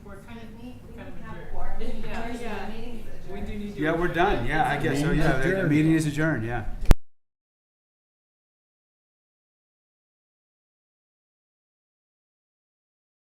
We're kind of, We we're don't kind of have a adjourned. quorum. Yeah, There's yeah. the meeting's We adjourned. do need to. Yeah, we're adjourn. done, yeah, I guess so, Meeting's yeah, the adjourned. meeting is adjourned, yeah.